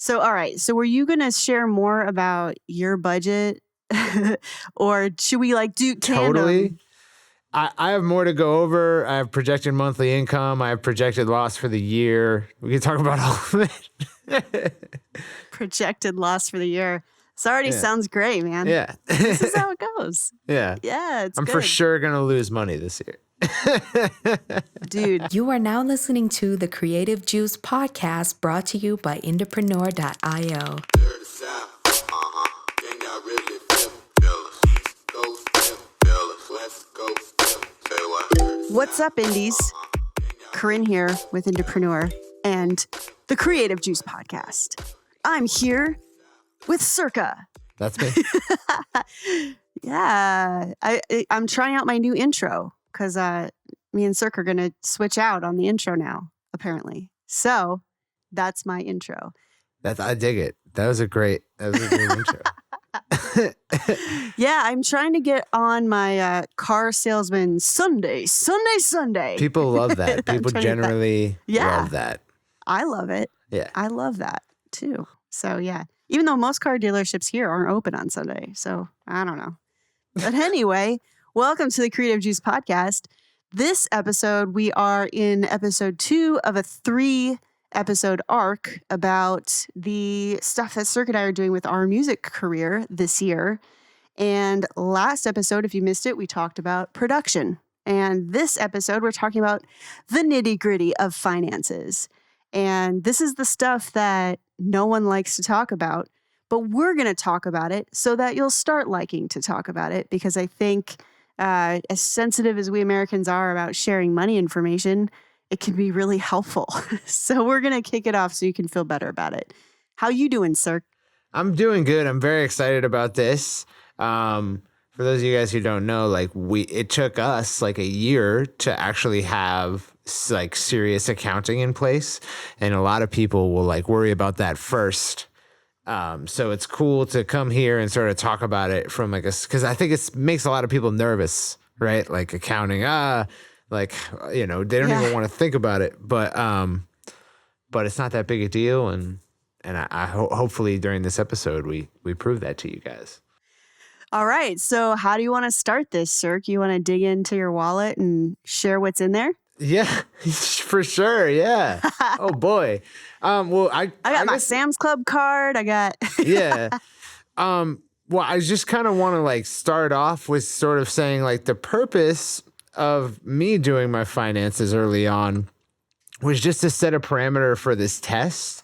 So, all right. So were you going to share more about your budget or should we like do tandem? Totally. I have more to go over. I have projected monthly income. I have projected loss for the year. We can talk about all of it. Projected loss for the year. This already sounds great, man. Yeah. This is how it goes. Yeah. Yeah, it's I'm good. for sure going to lose money this year. Dude. You are now listening to the Creative Juice podcast brought to you by Entrepreneur.io. What's up, Indies? Corrin here with Entrepreneur and the Creative Juice podcast. I'm here with Circa. That's me. Yeah, I'm trying out my new intro because me and Circa are going to switch out on the intro now, apparently. So that's my intro. I dig it. That was a great intro. Yeah, I'm trying to get on my car salesman Sunday. People love that. People generally love that. I love it. Yeah. I love that too. So yeah, even though most car dealerships here aren't open on Sunday. So I don't know. But anyway, welcome to the Creative Juice podcast. This episode, we are in episode 2 of a 3-episode arc about the stuff that Circa and I are doing with our music career this year. And last episode, if you missed it, we talked about production. And this episode, we're talking about the nitty-gritty of finances. And this is the stuff that no one likes to talk about, but we're going to talk about it so that you'll start liking to talk about it, because I think as sensitive as we Americans are about sharing money information, it can be really helpful. So we're going to kick it off so you can feel better about it. How you doing, sir? I'm doing good. I'm very excited about this. For those of you guys who don't know, it took us like a year to actually have like serious accounting in place. And a lot of people will like worry about that first. So it's cool to come here and sort of talk about it from because I think it makes a lot of people nervous, right? Like accounting, they don't even want to think about it, but it's not that big a deal. And I hopefully during this episode, we prove that to you guys. All right. So how do you want to start this, Cirque? You want to dig into your wallet and share what's in there? Yeah, for sure. Yeah. Oh boy. Well, I got my Sam's Club card. I got. Yeah. Well, I just kind of want to start off with sort of saying the purpose of me doing my finances early on was just to set a parameter for this test.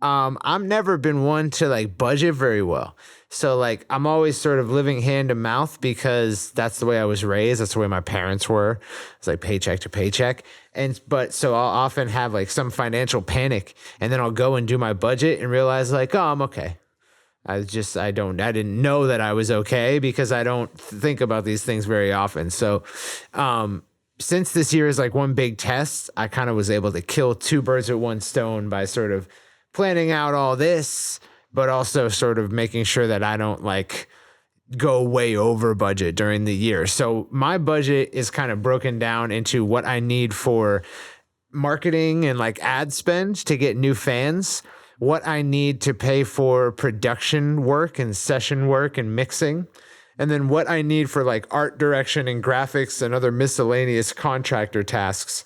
I've never been one to budget very well. So I'm always sort of living hand to mouth because that's the way I was raised. That's the way my parents were. It's paycheck to paycheck. So I'll often have some financial panic, and then I'll go and do my budget and realize oh, I'm okay. I didn't know that I was okay because I don't think about these things very often. So, since this year is one big test, I kind of was able to kill 2 birds with 1 stone by sort of planning out all this, but also sort of making sure that I don't go way over budget during the year. So my budget is kind of broken down into what I need for marketing and ad spend to get new fans, what I need to pay for production work and session work and mixing, and then what I need for art direction and graphics and other miscellaneous contractor tasks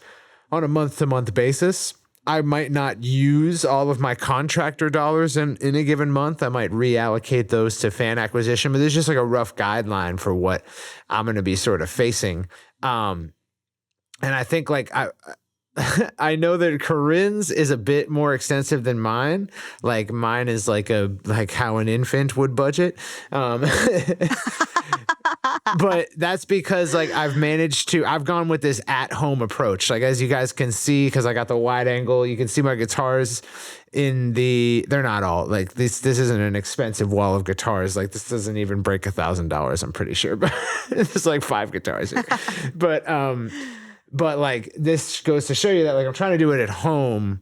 on a month-to-month basis. I might not use all of my contractor dollars in a given month. I might reallocate those to fan acquisition, but there's just a rough guideline for what I'm going to be sort of facing. And I think I know that Corrin's is a bit more extensive than mine. Mine is how an infant would budget. But that's because I've gone with this at-home approach. As you guys can see, because I got the wide angle, you can see my guitars they're not all this isn't an expensive wall of guitars. This doesn't even break $1,000, I'm pretty sure. But there's 5 guitars here. But this goes to show you that I'm trying to do it at home,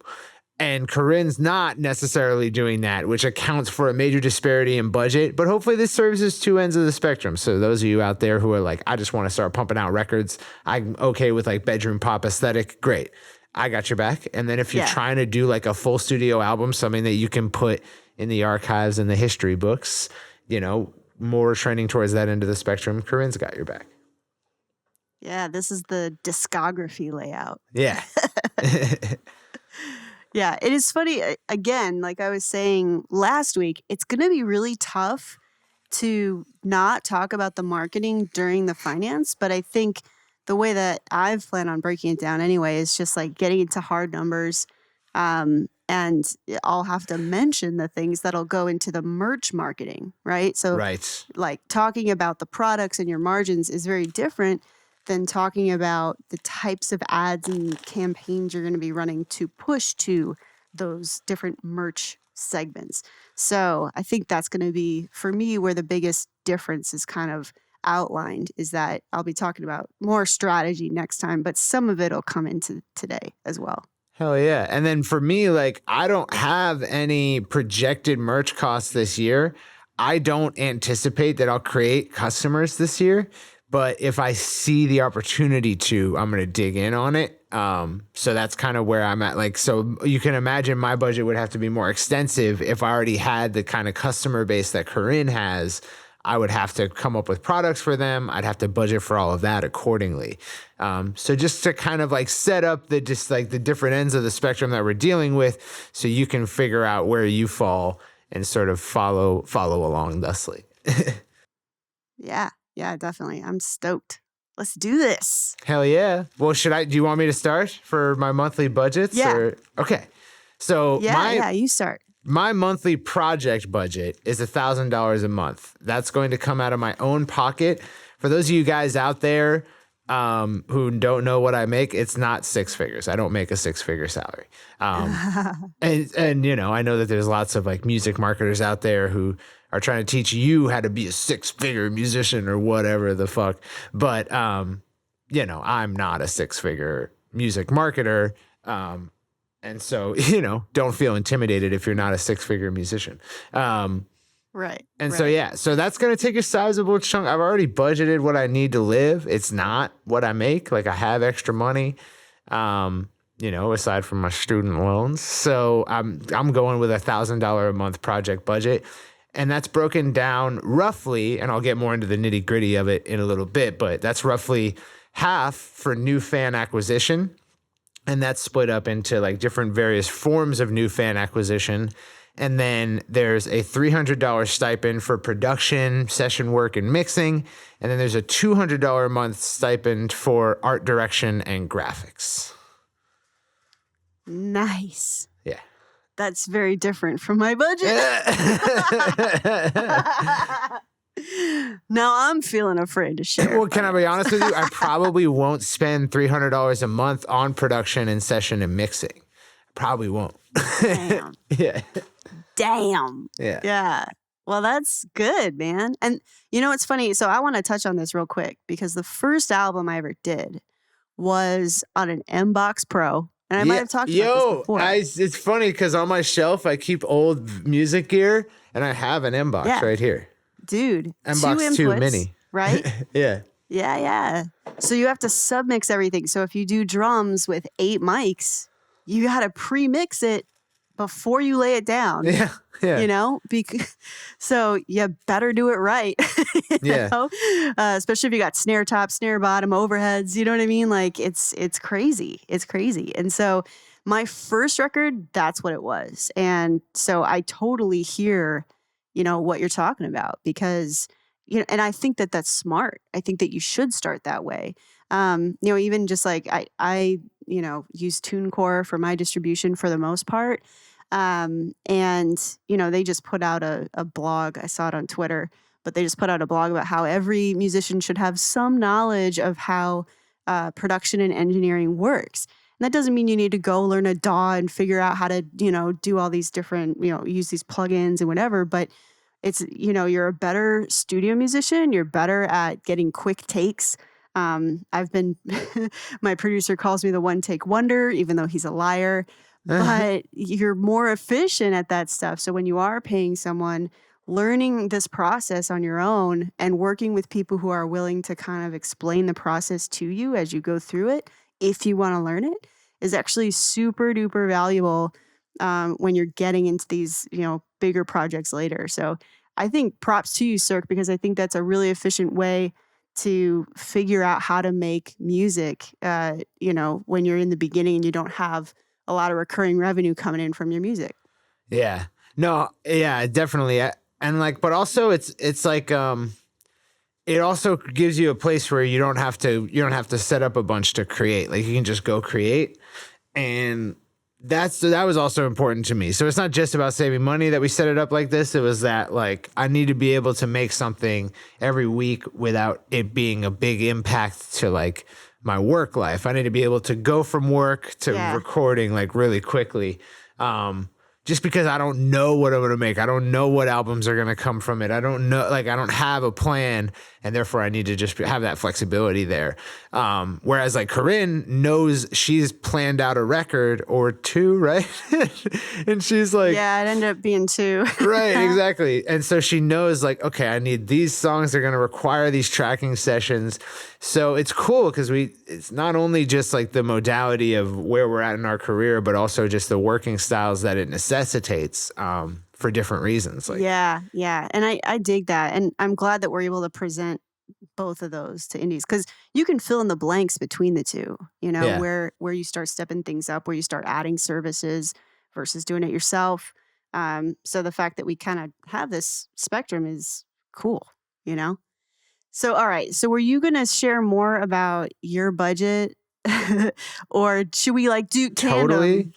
and Corrin's not necessarily doing that, which accounts for a major disparity in budget. But hopefully this serves as 2 ends of the spectrum. So those of you out there who are I just want to start pumping out records, I'm okay with bedroom pop aesthetic. Great. I got your back. And then if you're Yeah. trying to do like a full studio album, something that you can put in the archives and the history books, you know, more trending towards that end of the spectrum, Corrin's got your back. Yeah, this is the discography layout. Yeah. Yeah, it is funny. Again, like I was saying last week, it's going to be really tough to not talk about the marketing during the finance. But I think the way that I've planned on breaking it down anyway is just like getting into hard numbers. And I'll have to mention the things that'll go into the merch marketing, right? So Right. like talking about the products and your margins is very different than talking about the types of ads and campaigns you're going to be running to push to those different merch segments. So I think that's going to be, for me, where the biggest difference is kind of outlined, is that I'll be talking about more strategy next time, but some of it will come into today as well. Hell yeah. And then for me, like, I don't have any projected merch costs this year. I don't anticipate that I'll create customers this year. But if I see the opportunity to, I'm going to dig in on it. So that's kind of where I'm at. Like, so you can imagine my budget would have to be more extensive if I already had the kind of customer base that Corrin has. I would have to come up with products for them. I'd have to budget for all of that accordingly. So just to kind of like set up the different ends of the spectrum that we're dealing with, so you can figure out where you fall and sort of follow along thusly. Yeah, definitely. I'm stoked. Let's do this. Hell yeah. Well, do you want me to start for my monthly budgets? Yeah. Okay. So Yeah, you start. my monthly project budget is $1,000 a month. That's going to come out of my own pocket. For those of you guys out there who don't know what I make, it's not six figures. I don't make a six-figure salary. And you know, I know that there's lots of like music marketers out there who are trying to teach you how to be a six-figure musician or whatever the fuck. But you know, I'm not a six-figure music marketer. And so, you know, don't feel intimidated if you're not a six-figure musician. Right. So, yeah, so that's going to take a sizable chunk. I've already budgeted what I need to live. It's not what I make. Like, I have extra money, you know, aside from my student loans. So I'm going with $1,000 a month project budget. And that's broken down roughly, and I'll get more into the nitty gritty of it in a little bit, but that's roughly half for new fan acquisition. And that's split up into like different various forms of new fan acquisition. And then there's a $300 stipend for production, session work, and mixing. And then there's a $200 a month stipend for art direction and graphics. Nice. Yeah. That's very different from my budget. Now I'm feeling afraid to share. Well, can I be honest with you? I probably won't spend $300 a month on production and session and mixing. I probably won't. Damn. Yeah. Damn. Yeah. Yeah. Well, that's good, man. And you know, it's funny. So I want to touch on this real quick because the first album I ever did was on an M-Box Pro. And I might have talked about this before. It's funny because on my shelf, I keep old music gear and I have an M-Box right here. Dude, M-Box 2 Mini. Right? Yeah. Yeah. So you have to submix everything. So if you do drums with 8 mics, you got to pre-mix it before you lay it down. Yeah. You know, so you better do it right. You know? Especially if you got snare top, snare bottom, overheads. You know what I mean? Like it's crazy. It's crazy. And so my first record, that's what it was. And so I totally hear, you know, what you're talking about because, you know, and I think that that's smart. I think that you should start that way. You know, even just like I you know, use TuneCore for my distribution for the most part. And, you know, they just put out a blog. I saw it on Twitter, but they just put out a blog about how every musician should have some knowledge of how production and engineering works. And that doesn't mean you need to go learn a DAW and figure out how to, you know, do all these different, you know, use these plugins and whatever. But it's, you know, you're a better studio musician. You're better at getting quick takes. I've been, my producer calls me the one take wonder, even though he's a liar. But you're more efficient at that stuff. So when you are paying someone, learning this process on your own and working with people who are willing to kind of explain the process to you as you go through it, if you want to learn it, is actually super duper valuable when you're getting into these, bigger projects later. So I think props to you, Cirque, because I think that's a really efficient way to figure out how to make music, when you're in the beginning and you don't have a lot of recurring revenue coming in from your music. Yeah. No, yeah, definitely. But also it's like, it also gives you a place where you don't have to set up a bunch to create. Like you can just go create. And that was also important to me. So it's not just about saving money that we set it up like this. It was that like I need to be able to make something every week without it being a big impact to like my work life. I need to be able to go from work to recording like really quickly. Just because I don't know what I'm going to make. I don't know what albums are going to come from it. I don't know, like I don't have a plan, and therefore I need to just have that flexibility there. Whereas like Corrin knows she's planned out a record or two, right? And she's like... Yeah, it ended up being two. Right, exactly. And so she knows like, okay, I need these songs. They're going to require these tracking sessions. So it's cool because it's not only just like the modality of where we're at in our career, but also just the working styles that it necessitates for different reasons. Like, yeah. And I dig that. And I'm glad that we're able to present both of those to indies because you can fill in the blanks between the two, where you start stepping things up, where you start adding services versus doing it yourself. So the fact that we kind of have this spectrum is cool, So, all right. So were you going to share more about your budget or should we like do tandem? Totally.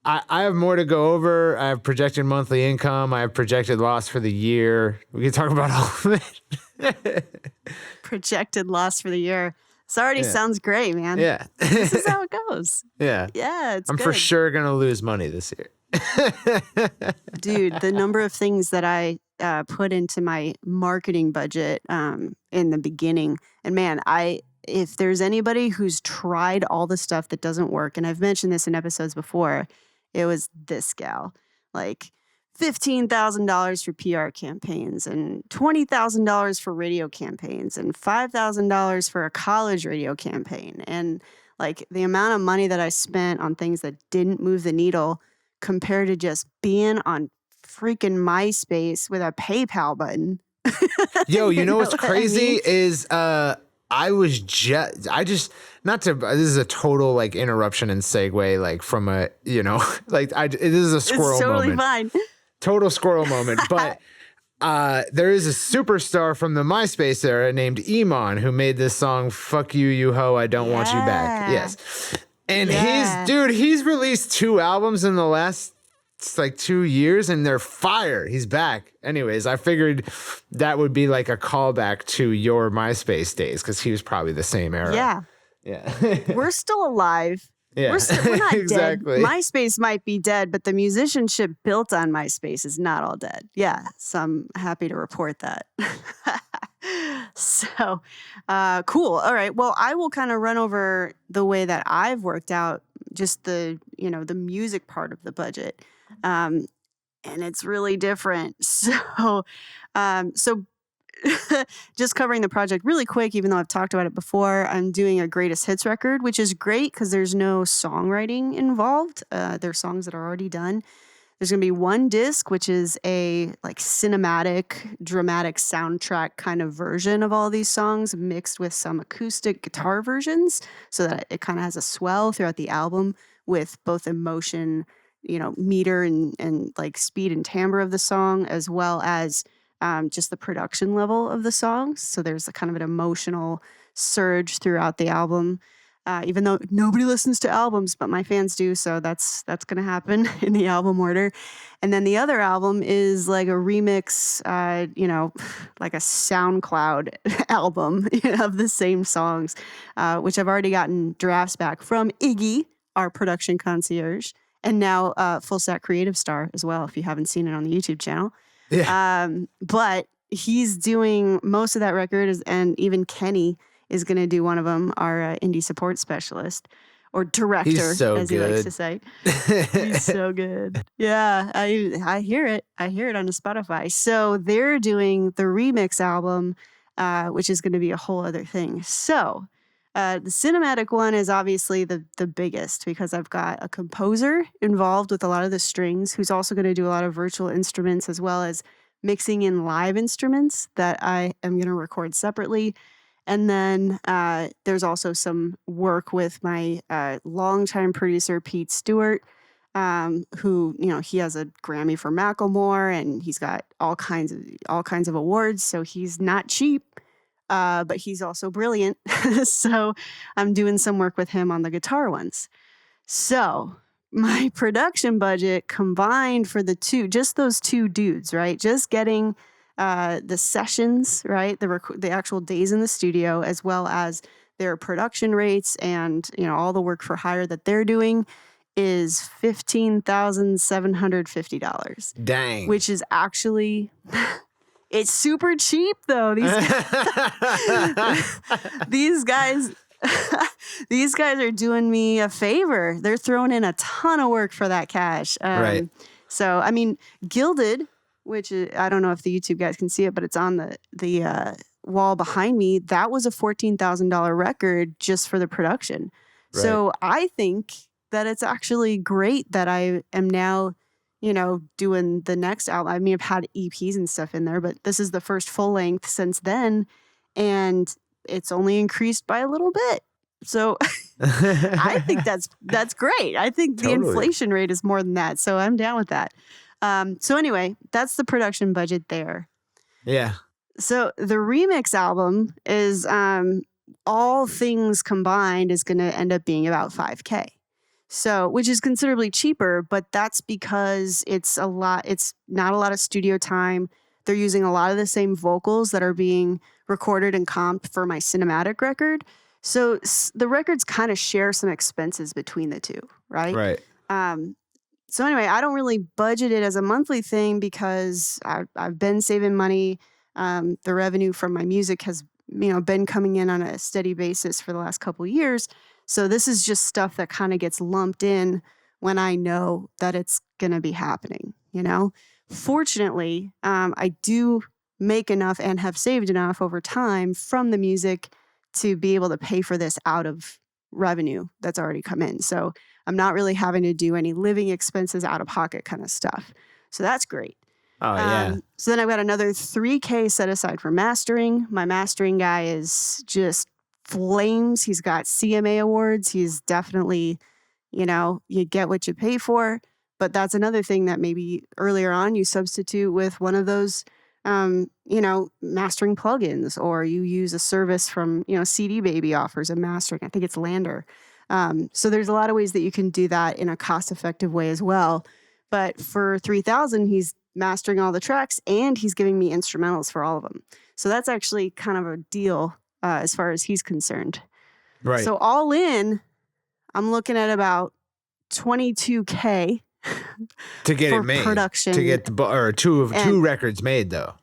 I have more to go over. I have projected monthly income. I have projected loss for the year. We can talk about all of it. Projected loss for the year. This already sounds great, man. Yeah. This is how it goes. Yeah. Yeah, I'm good. for sure going to lose money this year. Dude, the number of things that I put into my marketing budget in the beginning, and man, if there's anybody who's tried all the stuff that doesn't work, and I've mentioned this in episodes before, it was this gal. Like $15,000 for PR campaigns and $20,000 for radio campaigns and $5,000 for a college radio campaign. And like the amount of money that I spent on things that didn't move the needle compared to just being on freaking MySpace with a PayPal button. Yo, you know what's crazy is this is a total like interruption and segue like from a, this is a squirrel it's totally moment. Fine. Total squirrel moment. But there is a superstar from the MySpace era named Iman who made this song, Fuck You, You Ho, I Don't Want You Back. Yes. And he's released 2 albums in the last like 2 years and they're fire. He's back. Anyways, I figured that would be like a callback to your MySpace days because he was probably the same era. Yeah. We're still alive. Yeah. We're not exactly. dead. MySpace might be dead, but the musicianship built on MySpace is not all dead. Yeah. So I'm happy to report that. So cool. All right. Well, I will kind of run over the way that I've worked out just the music part of the budget. And it's really different. So just covering the project really quick, even though I've talked about it before, I'm doing a greatest hits record, which is great because there's no songwriting involved. They're songs that are already done. There's going to be one disc, which is a like cinematic, dramatic soundtrack kind of version of all these songs mixed with some acoustic guitar versions so that it kind of has a swell throughout the album with both emotion, meter and like speed and timbre of the song, as well as just the production level of the songs. So there's a kind of an emotional surge throughout the album, even though nobody listens to albums, but my fans do. So that's going to happen in the album order. And then the other album is like a remix, like a SoundCloud album of the same songs, which I've already gotten drafts back from Iggy, our production concierge, and now Full Stack Creative Star as well, if you haven't seen it on the YouTube channel. Yeah. But he's doing most of that record, and even Kenny is going to do one of them, our indie support specialist or director, as he likes to say. He's so good. Yeah, I hear it. I hear it on the Spotify. So they're doing the remix album, which is going to be a whole other thing. So The cinematic one is obviously the biggest because I've got a composer involved with a lot of the strings who's also going to do a lot of virtual instruments as well as mixing in live instruments that I am going to record separately. And then there's also some work with my longtime producer, Pete Stewart, who, he has a Grammy for Macklemore and he's got all kinds of awards. So he's not cheap. But he's also brilliant. So I'm doing some work with him on the guitar ones. So my production budget combined for just those two dudes, right? Just getting the sessions, right? The actual days in the studio, as well as their production rates and, all the work for hire that they're doing is $15,750. Dang. Which is actually... It's super cheap though. These guys these guys are doing me a favor. They're throwing in a ton of work for that cash. Right. So, I mean, Gilded, which is, I don't know if the YouTube guys can see it, but it's on the wall behind me. That was a $14,000 record just for the production. Right. So I think that it's actually great that I am now doing the next album. I mean, I've had EPs and stuff in there, but this is the first full length since then. And it's only increased by a little bit. So I think that's great. I think the inflation rate is more than that. So I'm down with that. So anyway, that's the production budget there. Yeah. So the remix album is all things combined is going to end up being about $5,000. So, which is considerably cheaper, but that's because it's not a lot of studio time. They're using a lot of the same vocals that are being recorded and comped for my cinematic record. So the records kind of share some expenses between the two, right? Right. So anyway, I don't really budget it as a monthly thing because I've been saving money. The revenue from my music has, been coming in on a steady basis for the last couple of years. So this is just stuff that kind of gets lumped in when I know that it's going to be happening, Fortunately, I do make enough and have saved enough over time from the music to be able to pay for this out of revenue that's already come in. So I'm not really having to do any living expenses out of pocket kind of stuff. So that's great. Oh, yeah. So then I've got another $3,000 set aside for mastering. My mastering guy is just flames. He's got CMA awards. He's definitely, you get what you pay for. But that's another thing that maybe earlier on you substitute with one of those, mastering plugins, or you use a service from, CD Baby offers a mastering. I think it's Lander. So there's a lot of ways that you can do that in a cost-effective way as well. But for $3,000, he's mastering all the tracks and he's giving me instrumentals for all of them. So that's actually kind of a deal as far as he's concerned. Right. So all in, I'm looking at about $22,000 to get for it made. Production. To get two records made though.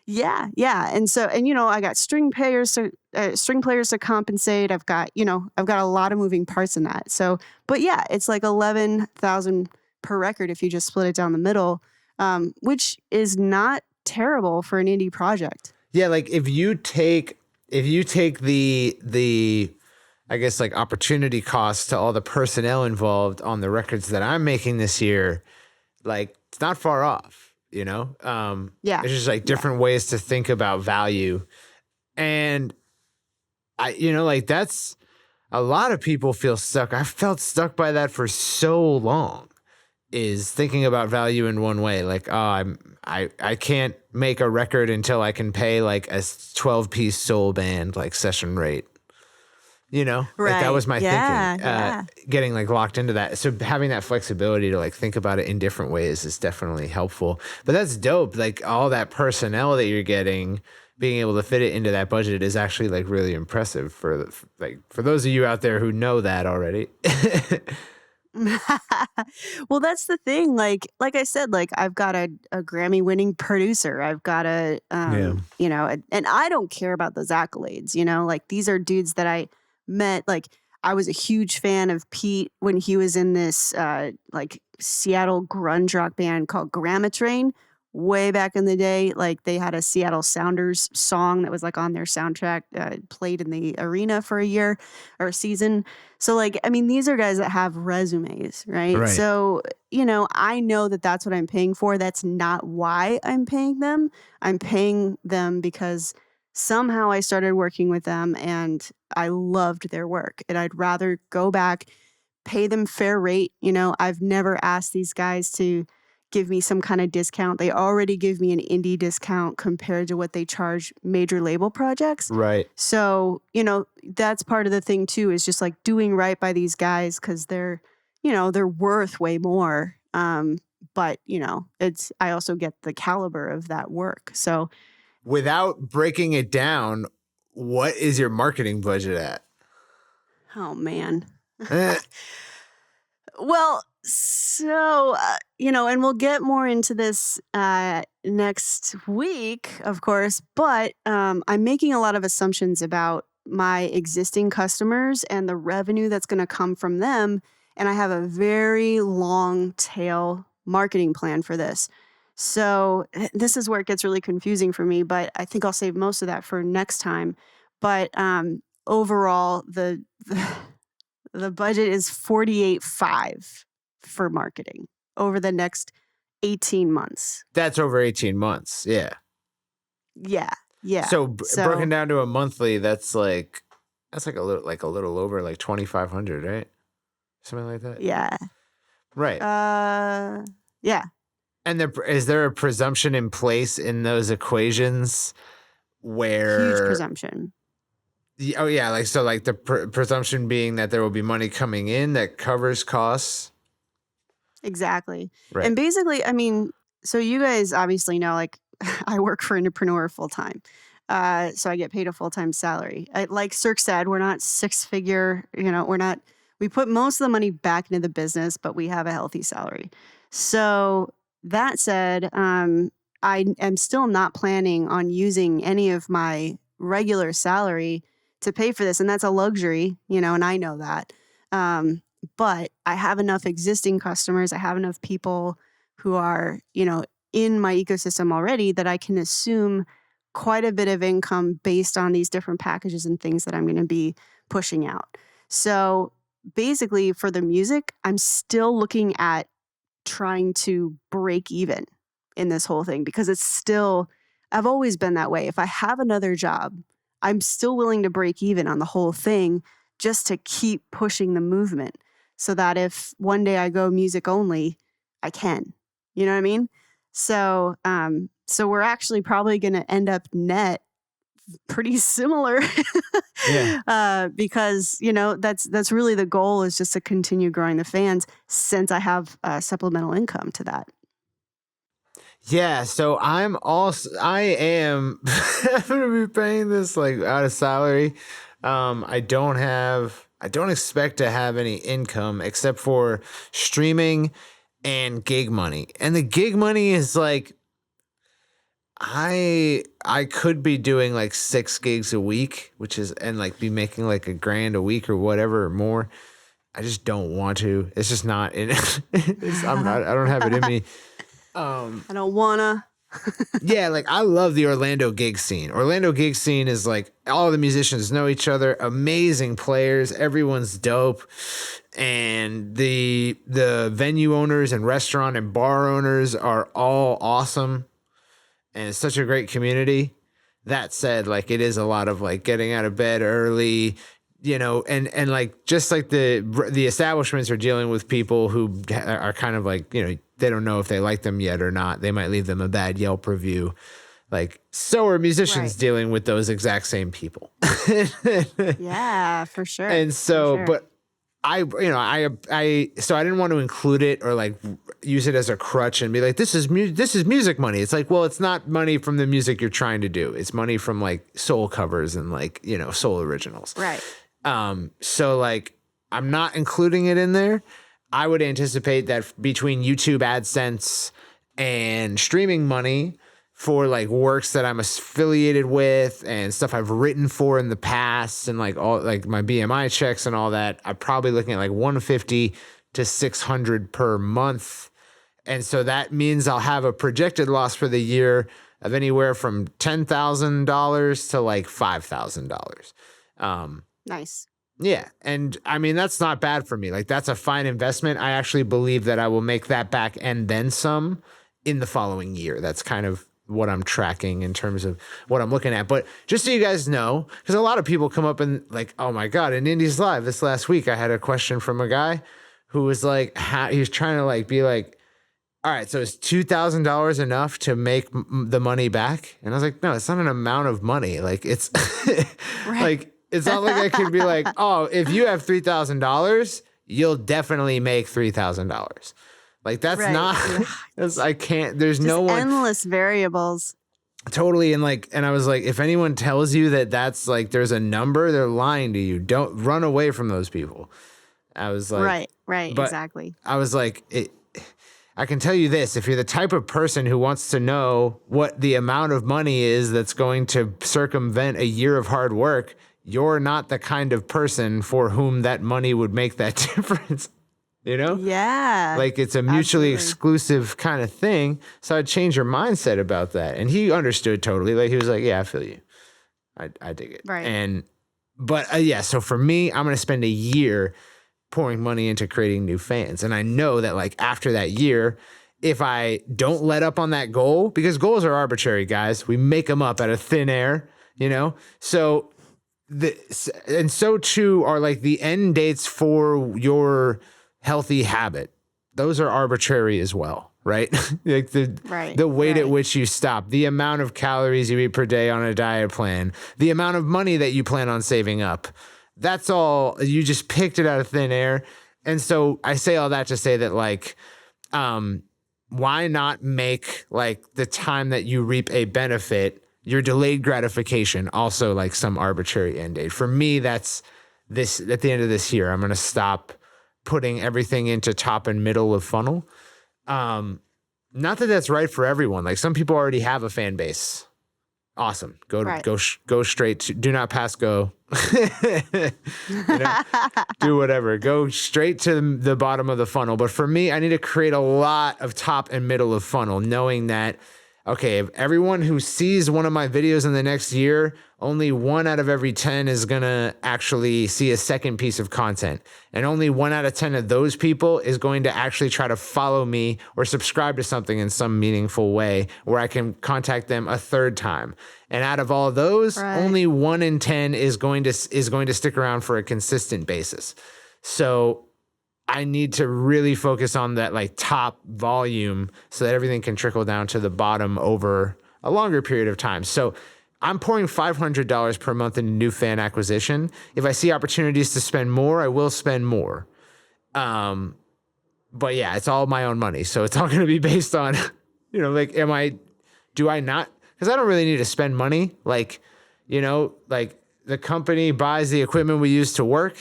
Yeah. And so, I got string players to compensate. I've got a lot of moving parts in that. So, but yeah, it's like 11,000 per record if you just split it down the middle, which is not terrible for an indie project. Yeah, like if you take the I guess like opportunity costs to all the personnel involved on the records that I'm making this year, like it's not far off, Yeah. It's just like different ways to think about value. And that's a lot of people feel stuck. I felt stuck by that for so long, is thinking about value in one way. Like, I can't make a record until I can pay like a 12-piece soul band, like session rate. Right. Like that was my thinking, getting like locked into that. So having that flexibility to like think about it in different ways is definitely helpful. But that's dope. Like all that personnel that you're getting, being able to fit it into that budget is actually like really impressive for those of you out there who know that already. Well, that's the thing. Like I said, like I've got a Grammy winning producer. I've got and I don't care about those accolades, like these are dudes that I met. Like I was a huge fan of Pete when he was in this like Seattle grunge rock band called Grandma Train, way back in the day. Like they had a Seattle Sounders song that was like on their soundtrack, played in the arena for a year or a season. So like, I mean, these are guys that have resumes, right? Right. So, you know, I know that that's what I'm paying for. That's not why I'm paying them. I'm paying them because somehow I started working with them and I loved their work, and I'd rather go back, pay them fair rate. You know, I've never asked these guys to give me some kind of discount. They already give me an indie discount compared to what they charge major label projects. Right. So, you know, that's part of the thing too, is just like doing right by these guys, because they're, you know, they're worth way more. But, you know, I also get the caliber of that work. So Without breaking it down, what is your marketing budget at? oh man. Eh, Well, so, you know, and we'll get more into this next week, of course, but I'm making a lot of assumptions about my existing customers and the revenue that's going to come from them. And I have a very long tail marketing plan for this. So this is where it gets really confusing for me, but I think I'll save most of that for next time. But overall, the budget is 48.5 for marketing over the next 18 months. That's over 18 months. Yeah. Yeah. Yeah. So, broken down to a monthly, that's like a little over like 2,500, right? Something like that. Yeah. Right. Yeah. And is there a presumption in place in those equations where Huge presumption. Oh yeah, like so, like the presumption being that there will be money coming in that covers costs. Exactly. Right. And basically, I mean, so you guys obviously know, like, I work for Entrepreneur full time. So I get paid a full time salary. Like Cirque said, we're not 6-figure, you know, we put most of the money back into the business, but we have a healthy salary. So that said, I am still not planning on using any of my regular salary to pay for this. And that's a luxury, you know, and I know that. But I have enough existing customers. I have enough people who are, you know, in my ecosystem already that I can assume quite a bit of income based on these different packages and things that I'm going to be pushing out. So basically for the music, I'm still looking at trying to break even in this whole thing, because I've always been that way. If I have another job, I'm still willing to break even on the whole thing just to keep pushing the movement, so that if one day I go music only, I can. You know what I mean? So, so we're actually probably going to end up net pretty similar. Yeah. Because, you know, that's really the goal, is just to continue growing the fans, since I have supplemental income to that. Yeah, so I am I'm gonna be paying this like out of salary. I don't expect to have any income except for streaming and gig money. And the gig money is like, I could be doing like 6 gigs a week, and like be making like $1,000 a week or whatever or more. I just don't want to. It's just not in it. I don't have it in me. I don't wanna. Yeah, like I love the Orlando gig scene. Orlando gig scene is like all the musicians know each other, amazing players, everyone's dope, and the venue owners and restaurant and bar owners are all awesome, and it's such a great community. That said, like it is a lot of like getting out of bed early, you know, and like just like the establishments are dealing with people who are kind of like, you know, they don't know if they like them yet or not. They might leave them a bad Yelp review. Like, so are musicians dealing with those exact same people. Yeah, for sure. And so, sure. but so I didn't want to include it or like use it as a crutch and be like, this is music money. It's like, well, it's not money from the music you're trying to do. It's money from like soul covers and like, you know, soul originals. Right. So like, I'm not including it in there. I would anticipate that between YouTube AdSense and streaming money for like works that I'm affiliated with and stuff I've written for in the past and like all like my BMI checks and all that, I'm probably looking at like $150 to $600 per month. And so that means I'll have a projected loss for the year of anywhere from $10,000 to like $5,000. Nice. Yeah. And I mean, that's not bad for me. Like, that's a fine investment. I actually believe that I will make that back and then some in the following year. That's kind of what I'm tracking in terms of what I'm looking at. But just so you guys know, because a lot of people come up and like, oh my God, in Indies Live this last week, I had a question from a guy who was like, he was trying to like be like, all right, so is $2,000 enough to make the money back? And I was like, no, it's not an amount of money. Like, it's like, it's not like I could be like, oh, if you have $3,000, you'll definitely make $3,000. Like, that's not, I can't, there's just no one. Endless variables. Totally. And like, and I was like, if anyone tells you that that's like, there's a number, they're lying to you. Don't run away from those people. I was like, right, exactly. I was like, I can tell you this, if you're the type of person who wants to know what the amount of money is that's going to circumvent a year of hard work, you're not the kind of person for whom that money would make that difference. You know? Yeah. Like, it's a mutually exclusive kind of thing. So I'd change your mindset about that. And he understood totally. Like, he was like, yeah, I feel you. I dig it. Right. But yeah, so for me, I'm going to spend a year pouring money into creating new fans. And I know that like after that year, if I don't let up on that goal, because goals are arbitrary, guys, we make them up out of thin air, you know? So and so too are like the end dates for your healthy habit. Those are arbitrary as well, right? Like the weight at which you stop, the amount of calories you eat per day on a diet plan, the amount of money that you plan on saving up. That's all, you just picked it out of thin air. And so I say all that to say that like, why not make like the time that you reap a benefit, your delayed gratification, also like some arbitrary end date? For me, that's this, at the end of this year, I'm going to stop putting everything into top and middle of funnel. Not that that's right for everyone. Like, some people already have a fan base. Awesome. Go straight to, do not pass go. Do whatever. Go straight to the bottom of the funnel. But for me, I need to create a lot of top and middle of funnel, knowing that, okay, if everyone who sees one of my videos in the next year, only 1 out of every 10 is going to actually see a second piece of content. And only 1 out of 10 of those people is going to actually try to follow me or subscribe to something in some meaningful way where I can contact them a third time. And out of all of those, only 1 in 10 is going to stick around for a consistent basis. So I need to really focus on that like top volume so that everything can trickle down to the bottom over a longer period of time. So I'm pouring $500 per month into new fan acquisition. If I see opportunities to spend more, I will spend more. But yeah, it's all my own money. So it's all going to be based on, you know, like, do I not? Because I don't really need to spend money. Like, you know, like the company buys the equipment we use to work,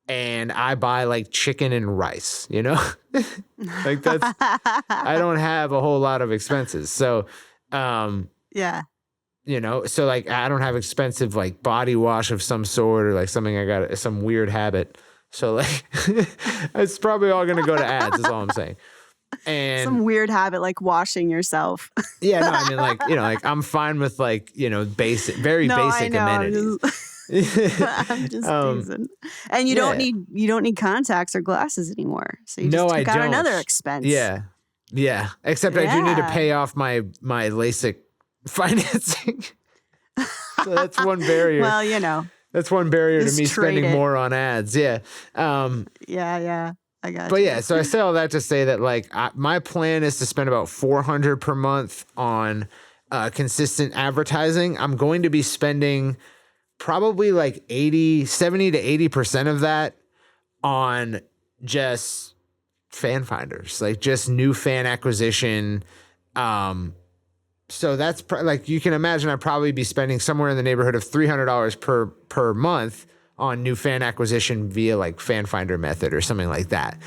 and I buy like chicken and rice, you know? Like, that's, I don't have a whole lot of expenses. So, yeah. You know, so like I don't have expensive like body wash of some sort or like something I got, some weird habit. So like it's probably all going to go to ads is all I'm saying. And some weird habit like washing yourself. Yeah, no, I mean like, you know, like I'm fine with like, you know, basic amenities. I'm just teasing. And you don't need contacts or glasses anymore. So you just took out another expense. Yeah. Yeah. Except I do need to pay off my LASIK financing. So that's one barrier. Well, you know. That's one barrier to me spending more on ads. Yeah. Yeah. I got But you. yeah, so I say all that to say that like my plan is to spend about $400 per month on consistent advertising. I'm going to be spending probably like 70 to 80% of that on just fan finders, like just new fan acquisition. So that's like, you can imagine I'd probably be spending somewhere in the neighborhood of $300 per month on new fan acquisition via like fan finder method or something like that.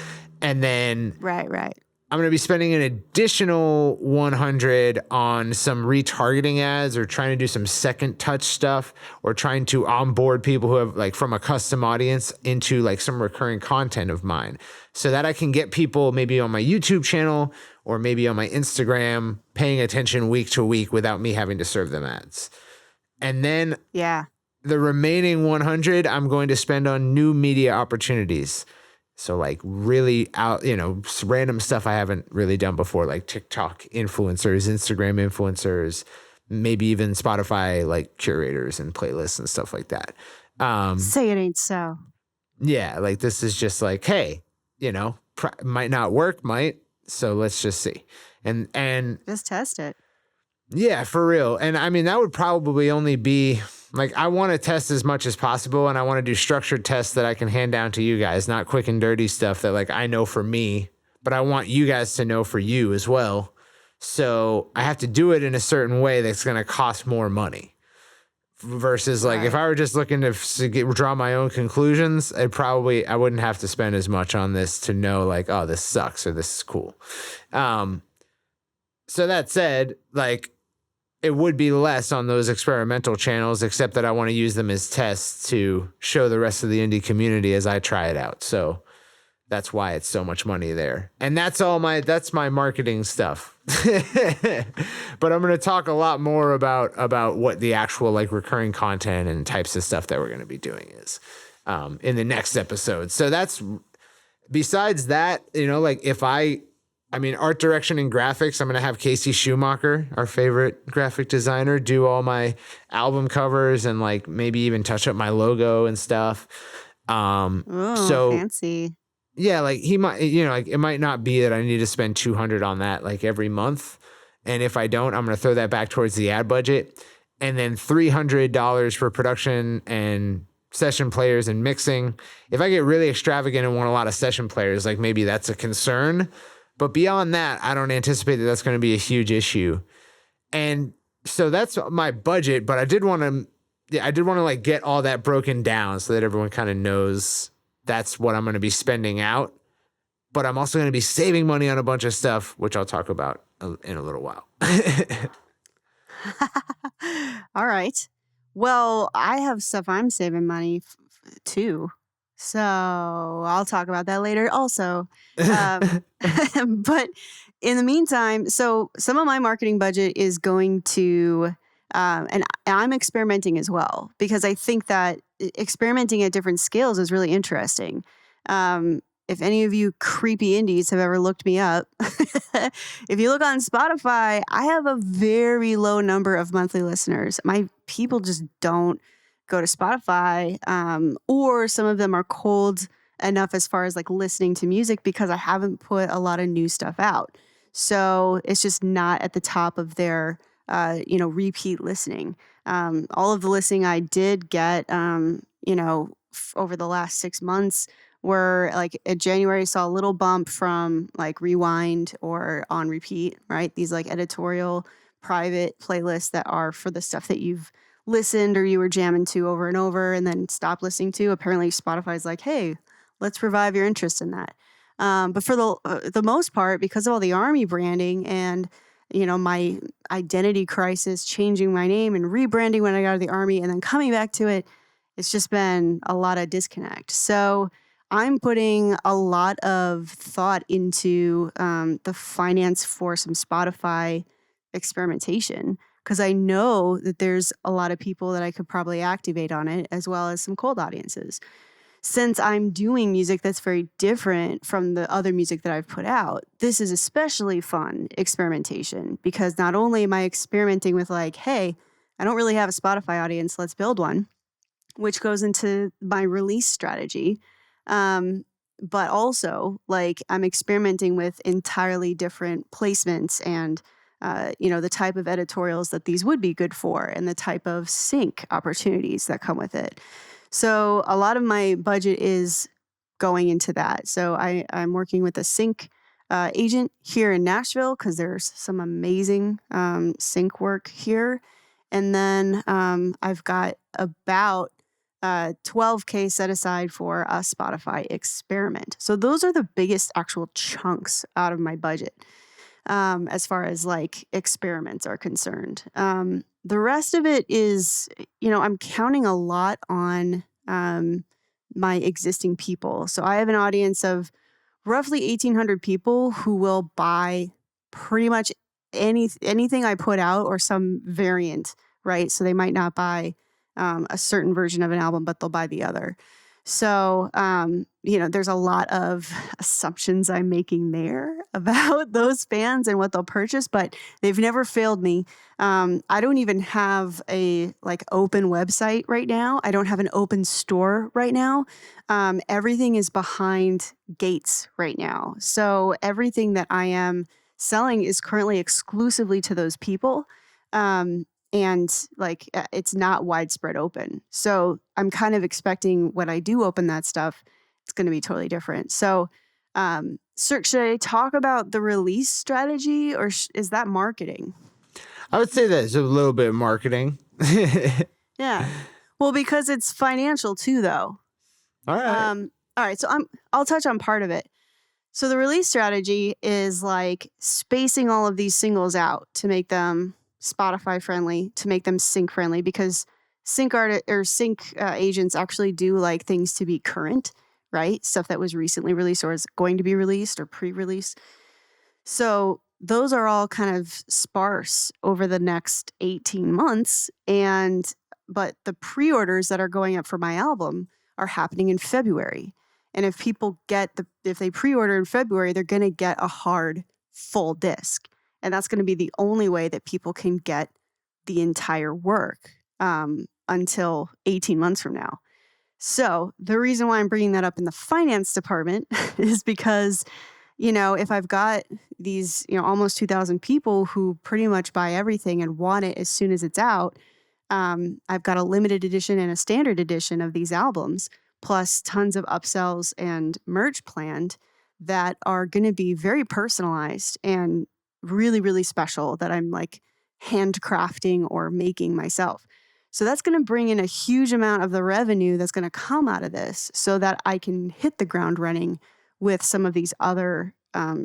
And then right. I'm going to be spending an additional 100 on some retargeting ads or trying to do some second touch stuff or trying to onboard people who have like from a custom audience into like some recurring content of mine so that I can get people maybe on my YouTube channel or maybe on my Instagram, paying attention week to week without me having to serve them ads. And then the remaining 100, I'm going to spend on new media opportunities. So like really random stuff I haven't really done before, like TikTok influencers, Instagram influencers, maybe even Spotify, like curators and playlists and stuff like that. Say it ain't so. Yeah. Like this is just like, hey, might not work, so let's just see. And just test it. Yeah, for real. And I mean, that would probably only be like, I want to test as much as possible, and I want to do structured tests that I can hand down to you guys, not quick and dirty stuff that like I know for me, but I want you guys to know for you as well. So I have to do it in a certain way that's going to cost more money versus like if I were just looking to draw my own conclusions, I wouldn't have to spend as much on this to know like, oh, this sucks or this is cool. So that said, like, it would be less on those experimental channels, except that I want to use them as tests to show the rest of the indie community as I try it out. So that's why it's so much money there. And that's my marketing stuff. But I'm going to talk a lot more about what the actual like recurring content and types of stuff that we're going to be doing is in the next episode. So that's besides that, like art direction and graphics, I'm going to have Casey Schumacher, our favorite graphic designer, do all my album covers and like maybe even touch up my logo and stuff. So fancy. Yeah, like he might, like it might not be that I need to spend $200 on that like every month. And if I don't, I'm going to throw that back towards the ad budget. And then $300 for production and session players and mixing. If I get really extravagant and want a lot of session players, like maybe that's a concern. But beyond that, I don't anticipate that that's going to be a huge issue. And so that's my budget, but I did want to like get all that broken down so that everyone kind of knows that's what I'm going to be spending out. But I'm also going to be saving money on a bunch of stuff, which I'll talk about in a little while. All right. Well, I have stuff I'm saving money too. So I'll talk about that later also. But in the meantime, so some of my marketing budget is going to, and I'm experimenting as well, because I think that experimenting at different scales is really interesting. If any of you creepy indies have ever looked me up, if you look on Spotify, I have a very low number of monthly listeners. My people just don't go to Spotify, or some of them are cold enough as far as like listening to music because I haven't put a lot of new stuff out. So it's just not at the top of their, repeat listening. All of the listening I did get, over the last 6 months were like in January, saw a little bump from like Rewind or On Repeat, right? These like editorial private playlists that are for the stuff that you've listened or you were jamming to over and over and then stopped listening to. Apparently Spotify's like, hey, let's revive your interest in that. But for the most part, because of all the Army branding and, my identity crisis, changing my name and rebranding when I got out of the Army and then coming back to it, it's just been a lot of disconnect. So I'm putting a lot of thought into the finance for some Spotify experimentation, because I know that there's a lot of people that I could probably activate on it, as well as some cold audiences. Since I'm doing music that's very different from the other music that I've put out, this is especially fun experimentation, because not only am I experimenting with like, hey, I don't really have a Spotify audience, let's build one, which goes into my release strategy. But also like I'm experimenting with entirely different placements and the type of editorials that these would be good for and the type of sync opportunities that come with it. So a lot of my budget is going into that. So I'm working with a sync agent here in Nashville because there's some amazing sync work here. And then I've got about $12K set aside for a Spotify experiment. So those are the biggest actual chunks out of my budget. As far as like experiments are concerned. The rest of it is, I'm counting a lot on my existing people. So I have an audience of roughly 1,800 people who will buy pretty much anything I put out or some variant, right? So they might not buy a certain version of an album, but they'll buy the other. So, there's a lot of assumptions I'm making there about those fans and what they'll purchase, but they've never failed me. I don't even have a open website right now. I don't have an open store right now. Everything is behind gates right now. So everything that I am selling is currently exclusively to those people. And it's not widespread open. So I'm kind of expecting when I do open that stuff, it's going to be totally different. So, Cirque, should I talk about the release strategy or is that marketing? I would say that it's a little bit of marketing. Yeah. Well, because it's financial too, though. All right. All right. So I'll touch on part of it. So the release strategy is spacing all of these singles out to make them Spotify friendly, to make them sync friendly, because sync agents actually do like things to be current, right? Stuff that was recently released or is going to be released or pre-release. So those are all kind of sparse over the next 18 months. But the pre-orders that are going up for my album are happening in February. And if people if they pre-order in February, they're going to get a hard full disc. And that's going to be the only way that people can get the entire work until 18 months from now. So the reason why I'm bringing that up in the finance department is because, if I've got these, almost 2,000 people who pretty much buy everything and want it as soon as it's out, I've got a limited edition and a standard edition of these albums, plus tons of upsells and merch planned that are going to be very personalized and really, really special that I'm handcrafting or making myself. So that's going to bring in a huge amount of the revenue that's going to come out of this so that I can hit the ground running with some of these other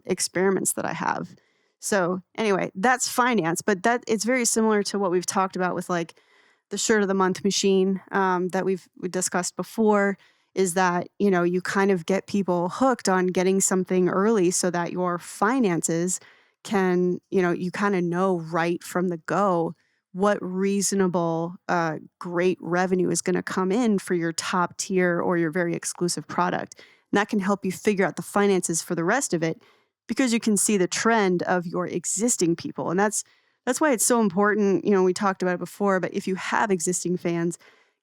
experiments that I have. So anyway, that's finance, but it's very similar to what we've talked about with the shirt of the month machine that we discussed before, is that, you kind of get people hooked on getting something early so that your finances can, you kind of know right from the go what reasonable, great revenue is going to come in for your top tier or your very exclusive product. And that can help you figure out the finances for the rest of it because you can see the trend of your existing people. And that's why it's so important. We talked about it before, but if you have existing fans,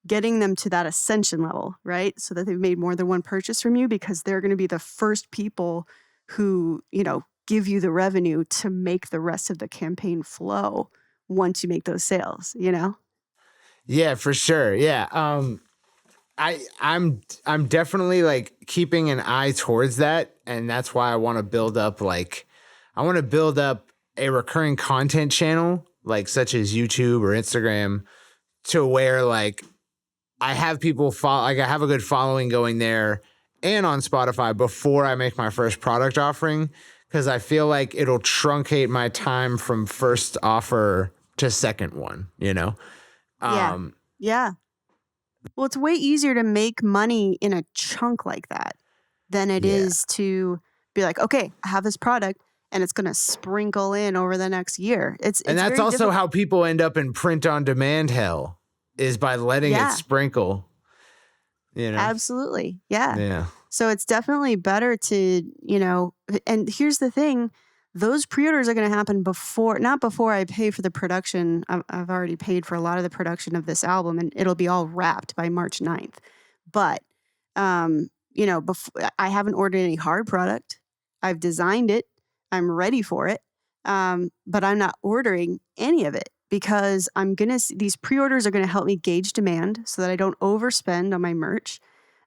getting them to that ascension level, right? So that they've made more than one purchase from you, because they're going to be the first people who, give you the revenue to make the rest of the campaign flow once you make those sales, Yeah, for sure. Yeah. I'm definitely keeping an eye towards that. And that's why I want to build up a recurring content channel, such as YouTube or Instagram, to where I have people follow, I have a good following going there and on Spotify before I make my first product offering. Because I feel like it'll truncate my time from first offer to second one, Yeah. Well, it's way easier to make money in a chunk like that than it is to be like, okay, I have this product and it's going to sprinkle in over the next year. And that's also how people end up in print on demand hell, is by letting it sprinkle. Absolutely. Yeah. Yeah. So it's definitely better to, and here's the thing, those pre-orders are going to happen not before I pay for the production. I've already paid for a lot of the production of this album and it'll be all wrapped by March 9th. But, before, I haven't ordered any hard product. I've designed it. I'm ready for it. But I'm not ordering any of it because these pre-orders are going to help me gauge demand so that I don't overspend on my merch.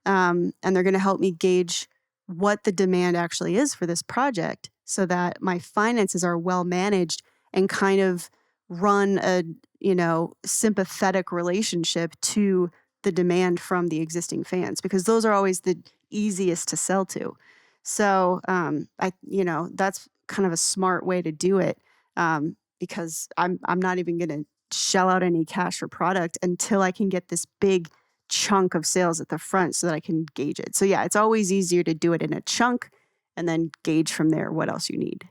And they're going to help me gauge what the demand actually is for this project so that my finances are well managed and kind of run a, sympathetic relationship to the demand from the existing fans, because those are always the easiest to sell to. So, that's kind of a smart way to do it. Because I'm not even going to shell out any cash for product until I can get this big chunk of sales at the front so that I can gauge it. So yeah, it's always easier to do it in a chunk and then gauge from there what else you need.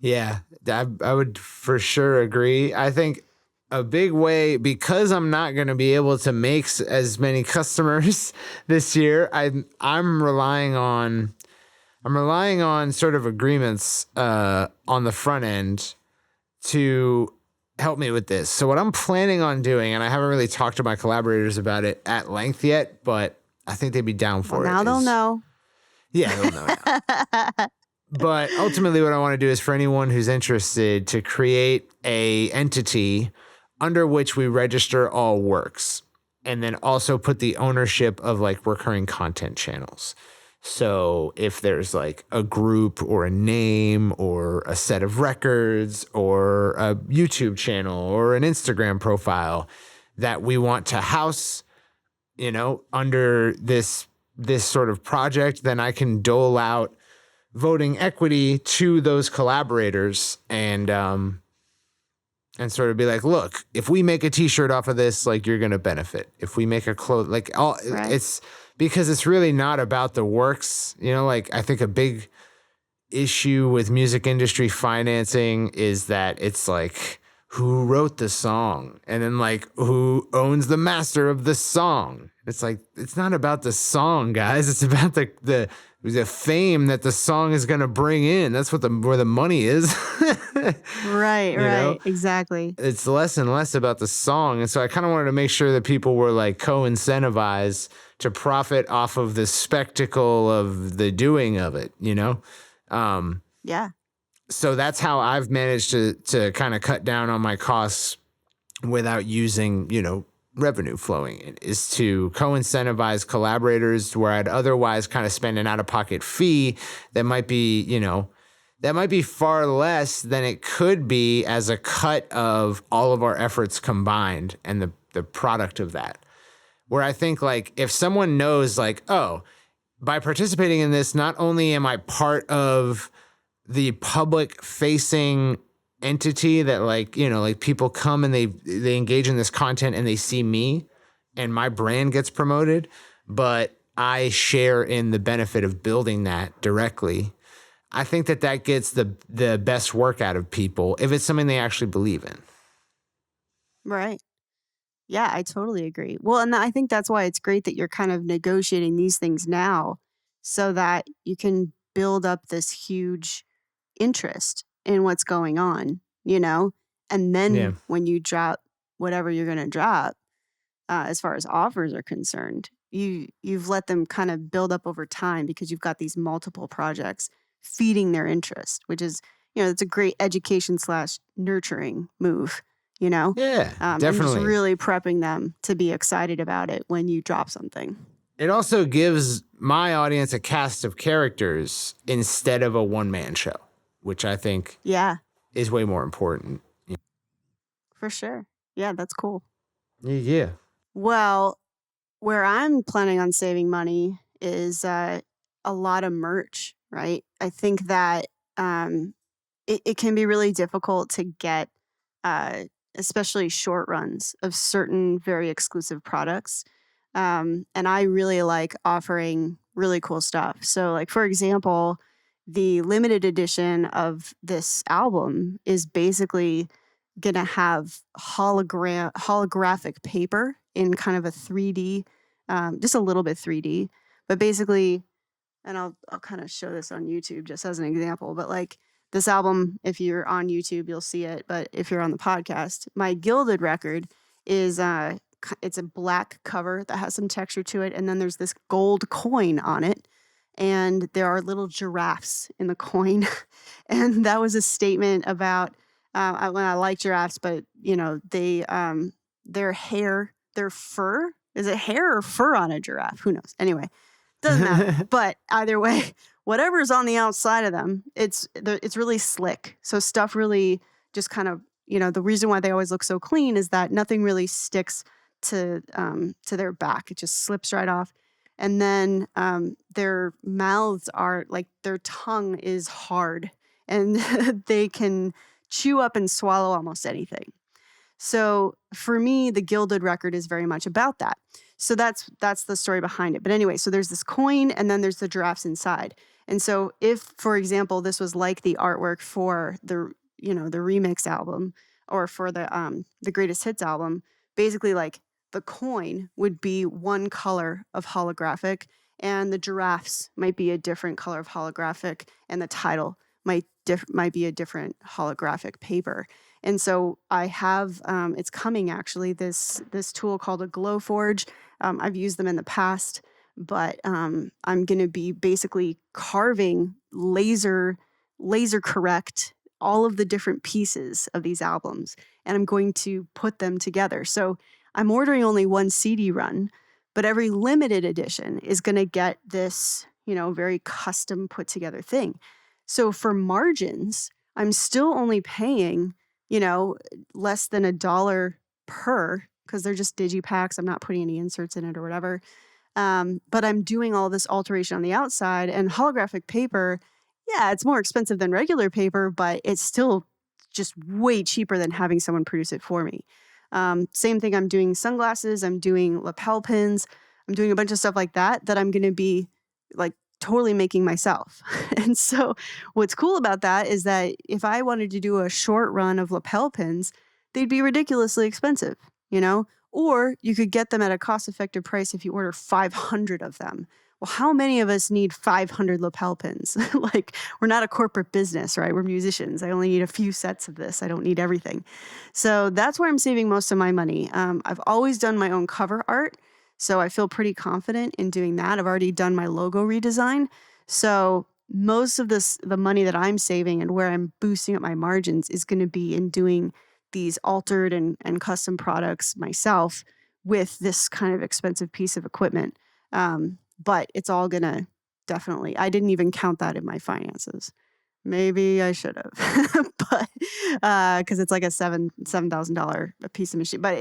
Yeah, I would for sure agree. I think a big way, because I'm not going to be able to make as many customers this year, I'm relying on sort of agreements on the front end to help me with this. So what I'm planning on doing, and I haven't really talked to my collaborators about it at length yet, but I think they'd be down for Well, now it. they'll know. Yeah, they'll know now. But ultimately what I want to do is for anyone who's interested to create a entity under which we register all works, and then also put the ownership of like recurring content channels. So if there's like a group or a name or a set of records or a YouTube channel or an Instagram profile that we want to house, under this sort of project, then I can dole out voting equity to those collaborators and sort of be like, look, if we make a t-shirt off of this, like you're going to benefit. If we make a clothes, like Right. it's because it's really not about the works, like I think a big issue with music industry financing is that it's like, who wrote the song? And then like, who owns the master of the song? It's like, it's not about the song, guys. It's about the fame that the song is going to bring in. That's what where the money is. Right, You know? right. Exactly. It's less and less about the song. And so I kind of wanted to make sure that people were like co-incentivized to profit off of the spectacle of the doing of it, Yeah. So that's how I've managed to kind of cut down on my costs without using, revenue flowing in, is to co-incentivize collaborators where I'd otherwise kind of spend an out-of-pocket fee that might be, far less than it could be as a cut of all of our efforts combined and the product of that. Where I think like if someone knows like, oh, by participating in this, not only am I part of the public facing entity that like, like people come and they engage in this content and they see me and my brand gets promoted, but I share in the benefit of building that directly. I think that gets the best work out of people if it's something they actually believe in. Right. Yeah, I totally agree. Well, and I think that's why it's great that you're kind of negotiating these things now so that you can build up this huge interest in what's going on, And then Yeah. when you drop whatever you're going to drop, as far as offers are concerned, you've let them kind of build up over time because you've got these multiple projects feeding their interest, which is, it's a great education / nurturing move, Yeah, and just definitely. really prepping them to be excited about it when you drop something. It also gives my audience a cast of characters instead of a one-man show, which I think Yeah, is way more important. for sure. Yeah, that's cool. Yeah. Well, where I'm planning on saving money is a lot of merch, right? I think that it can be really difficult to get, uh, especially short runs of certain very exclusive products. And I really like offering really cool stuff. So, like, for example, the limited edition of this album is basically going to have holographic paper in kind of a 3D, just a little bit 3D, but basically, and I'll kind of show this on YouTube just as an example, but like this album, if you're on YouTube, you'll see it, but if you're on the podcast, my Gilded record is it's a black cover that has some texture to it, and then there's this gold coin on it, and there are little giraffes in the coin, and that was a statement about when I like giraffes, but they their hair, their fur, is it hair or fur on a giraffe? Who knows? Anyway, doesn't matter. But either way, whatever's on the outside of them, it's really slick. So stuff really just kind of, the reason why they always look so clean is that nothing really sticks to their back. It just slips right off. And then their mouths are like, their tongue is hard and they can chew up and swallow almost anything. So for me, the gilded record is very much about that. So that's the story behind it. But anyway, so there's this coin and then there's the giraffes inside. And so if, for example, this was like the artwork for the remix album or for the greatest hits album, basically like the coin would be one color of holographic and the giraffes might be a different color of holographic and the title might be a different holographic paper. And so I have, it's coming actually, this tool called a Glow Forge. I've used them in the past, but I'm going to be basically carving laser correct all of the different pieces of these albums, and I'm going to put them together. So I'm ordering only one CD run, but every limited edition is going to get this, very custom put together thing. So for margins, I'm still only paying, less than $1 per, because they're just digipacks. I'm not putting any inserts in it or whatever. But I'm doing all this alteration on the outside, and holographic paper, yeah, it's more expensive than regular paper, but it's still just way cheaper than having someone produce it for me. Same thing, I'm doing sunglasses, I'm doing lapel pins, I'm doing a bunch of stuff like that I'm going to be like totally making myself. And so what's cool about that is that if I wanted to do a short run of lapel pins, they'd be ridiculously expensive, or you could get them at a cost-effective price if you order 500 of them. Well, how many of us need 500 lapel pins? Like, we're not a corporate business, right? We're musicians. I only need a few sets of this. I don't need everything. So that's where I'm saving most of my money. I've always done my own cover art, so I feel pretty confident in doing that. I've already done my logo redesign. So most of the money that I'm saving and where I'm boosting up my margins is going to be in doing these altered and custom products myself with this kind of expensive piece of equipment. But it's all going to definitely, I didn't even count that in my finances. Maybe I should have, but because it's like a $7,000 a piece of machine, but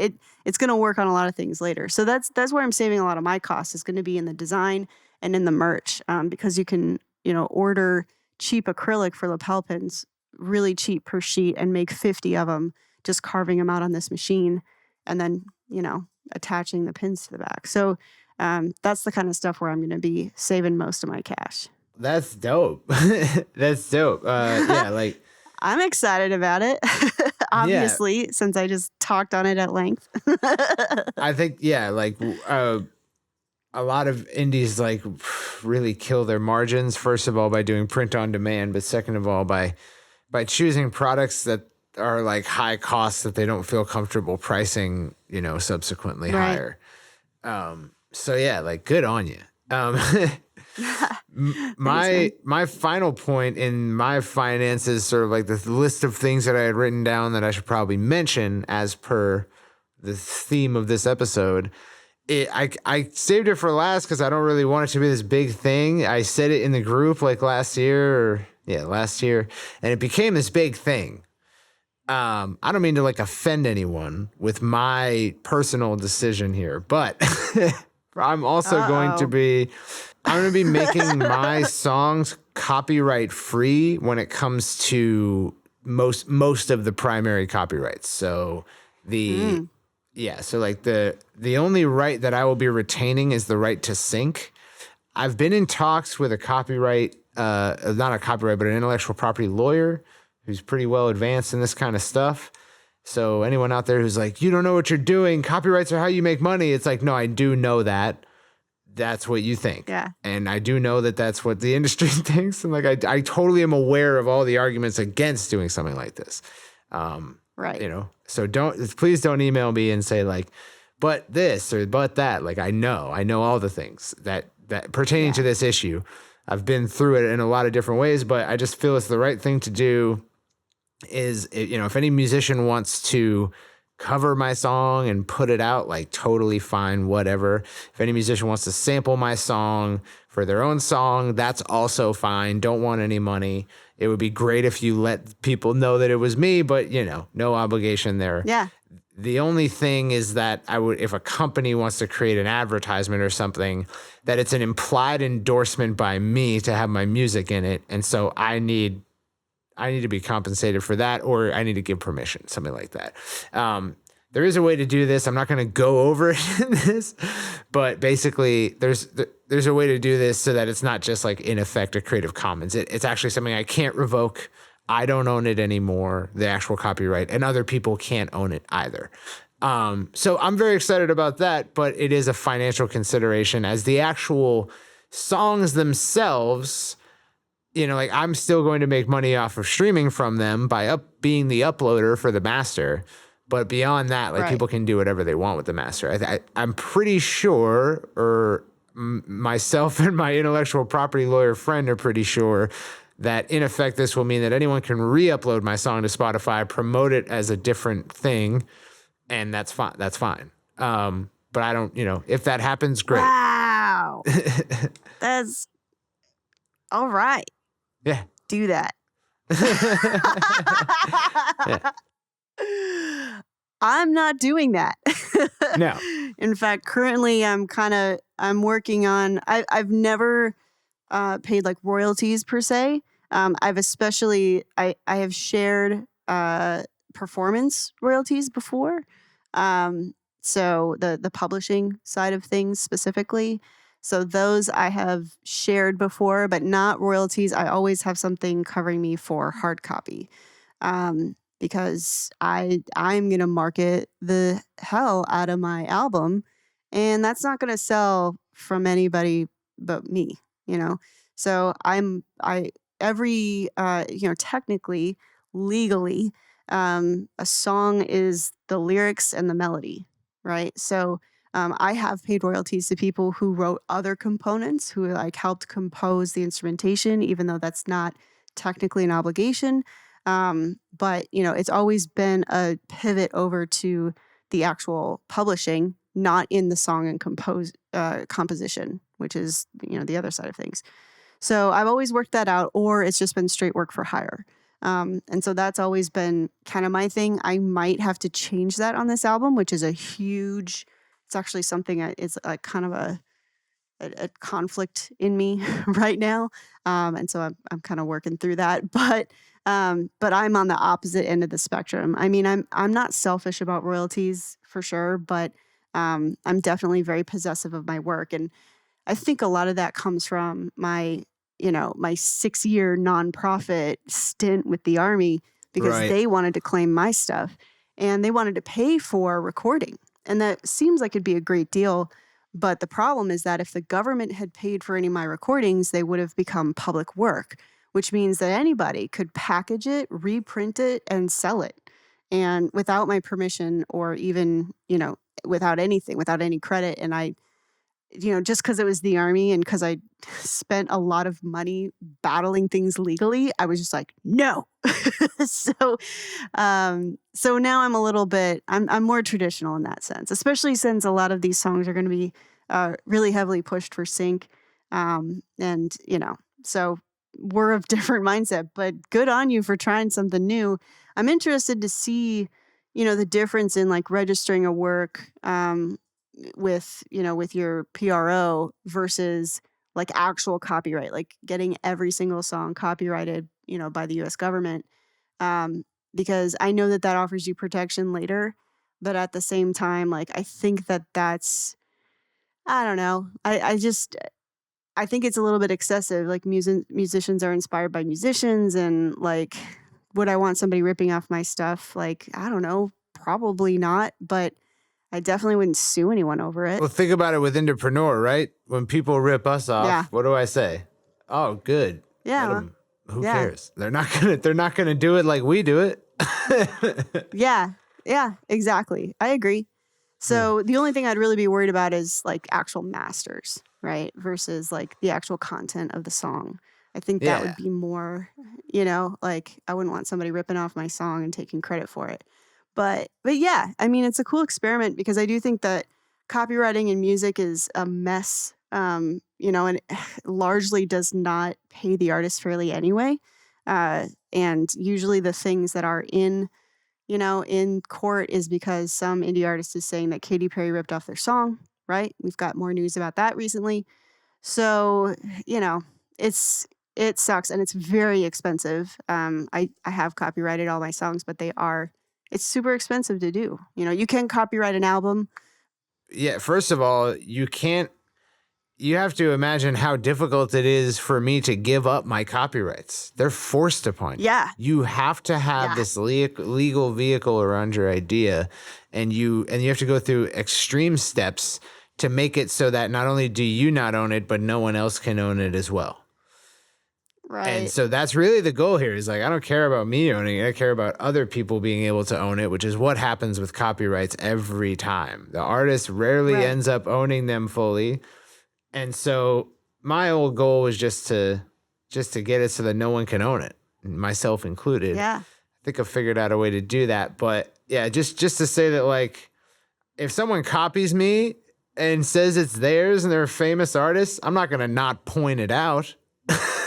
it's going to work on a lot of things later. So that's where I'm saving a lot of my costs. Is going to be in the design and in the merch, because you can order cheap acrylic for lapel pins, really cheap per sheet, and make 50 of them, just carving them out on this machine, and then attaching the pins to the back. So that's the kind of stuff where I'm going to be saving most of my cash. That's dope. That's dope. Yeah, like I'm excited about it. Obviously, since I just talked on it at length. I think, like a lot of indies like really kill their margins. First of all, by doing print on demand, but second of all, by choosing products that are like high cost that they don't feel comfortable pricing, subsequently higher. So yeah, like good on you. My final point in my finances, sort of like the list of things that I had written down that I should probably mention as per the theme of this episode. I saved it for last because I don't really want it to be this big thing. I said it in the group like last year, and it became this big thing. I don't mean to like offend anyone with my personal decision here, but I'm also going to be making my songs copyright free when it comes to most of the primary copyrights. So so like the only right that I will be retaining is the right to sync. I've been in talks with a copyright, not a copyright, but an intellectual property lawyer who's pretty well advanced in this kind of stuff. So anyone out there who's like, you don't know what you're doing, copyrights are how you make money. It's like, no, I do know that. That's what you think. Yeah. And I do know that that's what the industry thinks. And like, I totally am aware of all the arguments against doing something like this. Right. So please don't email me and say like, but this or but that. Like, I know all the things that pertaining to this issue. I've been through it in a lot of different ways, but I just feel it's the right thing to do. Is, if any musician wants to cover my song and put it out, like totally fine, whatever. If any musician wants to sample my song for their own song, that's also fine. Don't want any money. It would be great if you let people know that it was me, but no obligation there. Yeah. The only thing is that if a company wants to create an advertisement or something, that it's an implied endorsement by me to have my music in it. And so I need to be compensated for that, or I need to give permission, something like that. there is a way to do this. I'm not going to go over it in this, but basically there's a way to do this so that it's not just like in effect a Creative Commons. It's actually something I can't revoke. I don't own it anymore, the actual copyright, and other people can't own it either. So I'm very excited about that, but it is a financial consideration as the actual songs themselves. Like I'm still going to make money off of streaming from them by being the uploader for the master. But beyond that, like people can do whatever they want with the master. I'm pretty sure, or myself and my intellectual property lawyer friend are pretty sure that in effect, this will mean that anyone can re-upload my song to Spotify, promote it as a different thing. And that's fine. That's fine. But I don't, if that happens, great. Wow. That's all right. Yeah. Do that. Yeah. I'm not doing that. No. In fact, currently I'm working on, I've never paid like royalties per se. I've especially, I have shared performance royalties before. So the publishing side of things specifically. So those I have shared before, but not royalties. I always have something covering me for hard copy. Because I'm going to market the hell out of my album, and that's not going to sell from anybody but me, So technically, legally, a song is the lyrics and the melody, right? So I have paid royalties to people who wrote other components, who like helped compose the instrumentation, even though that's not technically an obligation. But it's always been a pivot over to the actual publishing, not in the song and composition, which is, the other side of things. So I've always worked that out, or it's just been straight work for hire. And so that's always been kind of my thing. I might have to change that on this album, which is it's actually something it's like kind of a conflict in me right now. And so I'm kind of working through that, but I'm on the opposite end of the spectrum. I mean, I'm not selfish about royalties for sure, but I'm definitely very possessive of my work. And I think a lot of that comes from my 6-year nonprofit stint with the Army, because they wanted to claim my stuff and they wanted to pay for recording. And that seems like it'd be a great deal. But the problem is that if the government had paid for any of my recordings, they would have become public work, which means that anybody could package it, reprint it, and sell it. And without my permission, or even, without anything, without any credit. And I, just because it was the Army and because I spent a lot of money battling things legally, I was just like, no. So now I'm a little bit, I'm more traditional in that sense, especially since a lot of these songs are going to be really heavily pushed for sync. So we're of different mindset, but good on you for trying something new. I'm interested to see, the difference in like registering a work with your PRO versus like actual copyright, like getting every single song copyrighted, by the US government. Because I know that offers you protection later, but at the same time, like, I think that's, I don't know. I think it's a little bit excessive. Like musicians are inspired by musicians, and like, would I want somebody ripping off my stuff? Like, I don't know, probably not, but I definitely wouldn't sue anyone over it. Well, think about it with Indepreneur, right? When people rip us off, what do I say? Oh, good. Yeah. Who cares? They're not gonna do it like we do it. Yeah, exactly. I agree. So the only thing I'd really be worried about is like actual masters, right? Versus like the actual content of the song. I think that would be more, like I wouldn't want somebody ripping off my song and taking credit for it. But yeah, I mean, it's a cool experiment because I do think that copywriting in music is a mess, and largely does not pay the artist fairly anyway. And usually the things that are in court is because some indie artist is saying that Katy Perry ripped off their song, right? We've got more news about that recently. So, it sucks and it's very expensive. I have copyrighted all my songs, but they are it's super expensive to do. You know, you can copyright an album. Yeah, first of all, you have to imagine how difficult it is for me to give up my copyrights. They're forced upon you. Yeah. You have to have this legal vehicle around your idea, and you have to go through extreme steps to make it so that not only do you not own it, but no one else can own it as well. Right. And so that's really the goal here, is like, I don't care about me owning it. I care about other people being able to own it, which is what happens with copyrights every time. The artist rarely ends up owning them fully. And so my old goal was just to get it so that no one can own it, myself included. Yeah. I think I figured out a way to do that. But yeah, just to say that, like, if someone copies me and says it's theirs and they're a famous artist, I'm not going to not point it out.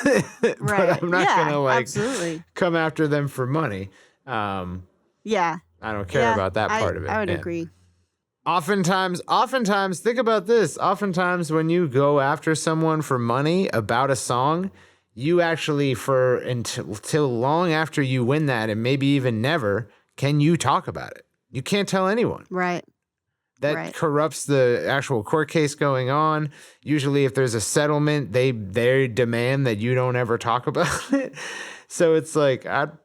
But I'm not going to absolutely come after them for money. Yeah. I don't care about that part of it. I would agree. Oftentimes, think about this. Oftentimes when you go after someone for money about a song, you actually, until long after you win that, and maybe even never, can you talk about it. You can't tell anyone. Right. That corrupts the actual court case going on. Usually if there's a settlement, they demand that you don't ever talk about it. So it's like, I'd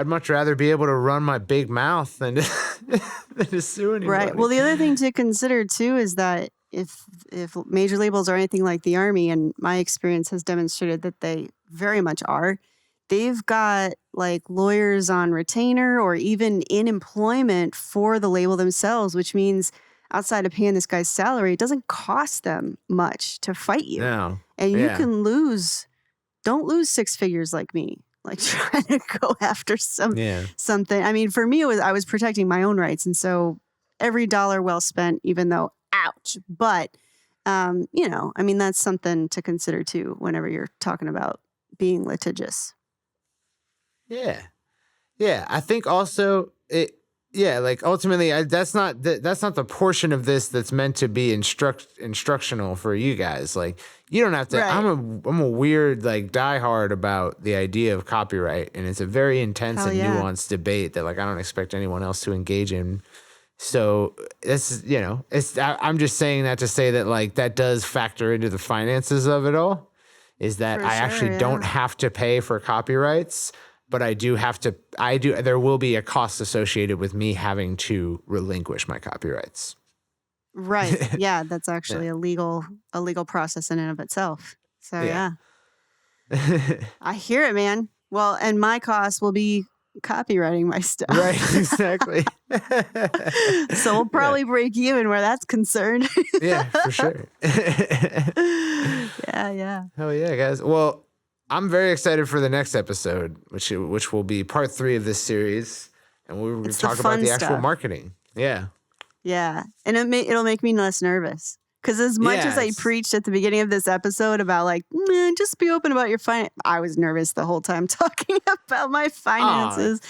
much rather be able to run my big mouth than to sue anybody. Right. Well, the other thing to consider too is that if major labels are anything like the Army, and my experience has demonstrated that they very much are, they've got like lawyers on retainer or even in employment for the label themselves, which means outside of paying this guy's salary, it doesn't cost them much to fight you. No. And you can don't lose six figures like me, like trying to go after something. I mean, for me, I was protecting my own rights. And so every dollar well spent, even though, ouch. But, you know, I mean, that's something to consider too, whenever you're talking about being litigious. Yeah. Yeah. I think also like ultimately that's not the portion of this that's meant to be instructional for you guys. Like, you don't have to, I'm a weird, like, diehard about the idea of copyright, and it's a very intense nuanced debate that, like, I don't expect anyone else to engage in. So it's, you know, I'm just saying that to say that, like, that does factor into the finances of it all, is that I actually don't have to pay for copyrights, but I do have to, there will be a cost associated with me having to relinquish my copyrights. Right. Yeah. That's actually a legal process in and of itself. So yeah. I hear it, man. Well, and my cost will be copywriting my stuff. Right. Exactly. So we'll probably break even where that's concerned. Yeah, for sure. Yeah. Hell yeah, guys. Well, I'm very excited for the next episode, which will be part 3 of this series, and we're going to talk about the actual marketing. Yeah. Yeah. And it'll make me less nervous. Because as much as I preached at the beginning of this episode about, like, just be open about your finance, I was nervous the whole time talking about my finances.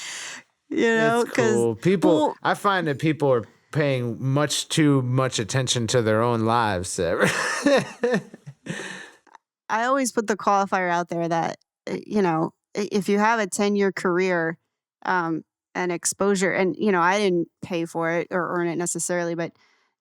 You know, because cool. I find that people are paying much too much attention to their own lives. I always put the qualifier out there that, you know, if you have a 10-year career and exposure, and, you know, I didn't pay for it or earn it necessarily, but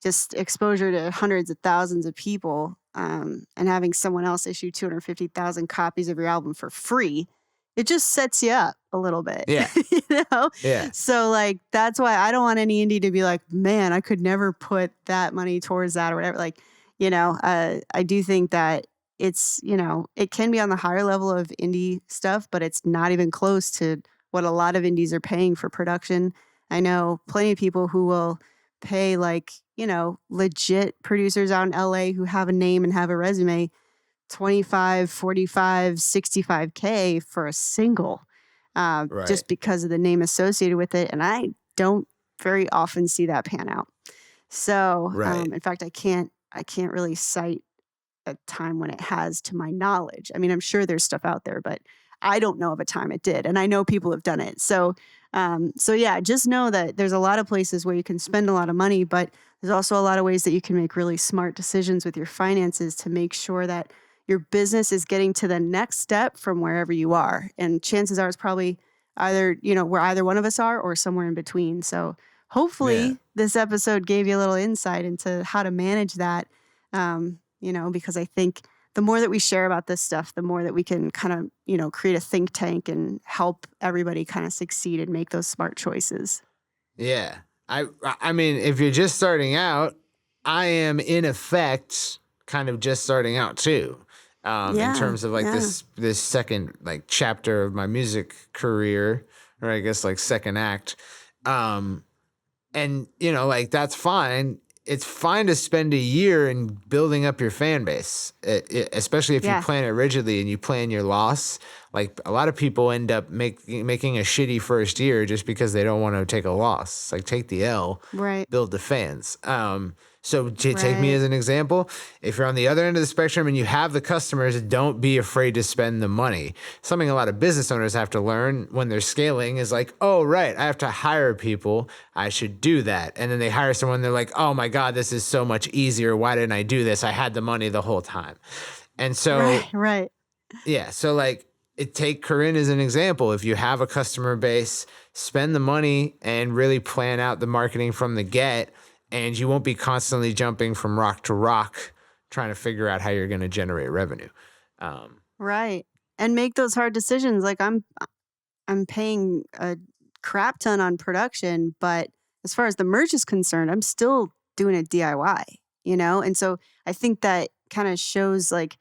just exposure to hundreds of thousands of people and having someone else issue 250,000 copies of your album for free, it just sets you up a little bit. Yeah. You know? Yeah. So, like, that's why I don't want any indie to be like, man, I could never put that money towards that or whatever. Like, you know, I do think that it's, you know, it can be on the higher level of indie stuff, but it's not even close to what a lot of indies are paying for production. I know plenty of people who will pay, like, you know, legit producers out in LA who have a name and have a resume, 25, 45, 65K for a single, just because of the name associated with it. And I don't very often see that pan out. So, in fact, I can't really cite a time when it has, to my knowledge. I mean, I'm sure there's stuff out there, but I don't know of a time it did. And I know people have done it. So yeah, just know that there's a lot of places where you can spend a lot of money, but there's also a lot of ways that you can make really smart decisions with your finances to make sure that your business is getting to the next step from wherever you are. And chances are it's probably either, where either one of us are or somewhere in between. So hopefully this episode gave you a little insight into how to manage that, because I think the more that we share about this stuff, the more that we can kind of, create a think tank and help everybody kind of succeed and make those smart choices. Yeah. I mean, if you're just starting out, I am in effect kind of just starting out too. In terms of like this second like chapter of my music career, or I guess like second act. And like that's fine. It's fine to spend a year in building up your fan base, especially if you plan it rigidly and you plan your loss. Like a lot of people end up making a shitty first year just because they don't want to take a loss. It's like take the L, build the fans. So to take me as an example, if you're on the other end of the spectrum and you have the customers, don't be afraid to spend the money. Something a lot of business owners have to learn when they're scaling is like, oh, right, I have to hire people. I should do that. And then they hire someone. They're like, oh, my God, this is so much easier. Why didn't I do this? I had the money the whole time. And so, yeah, so like take Corrin as an example. If you have a customer base, spend the money and really plan out the marketing from the get. And you won't be constantly jumping from rock to rock trying to figure out how you're going to generate revenue. Right. And make those hard decisions. Like I'm paying a crap ton on production, but as far as the merch is concerned, I'm still doing it DIY, And so I think that kind of shows like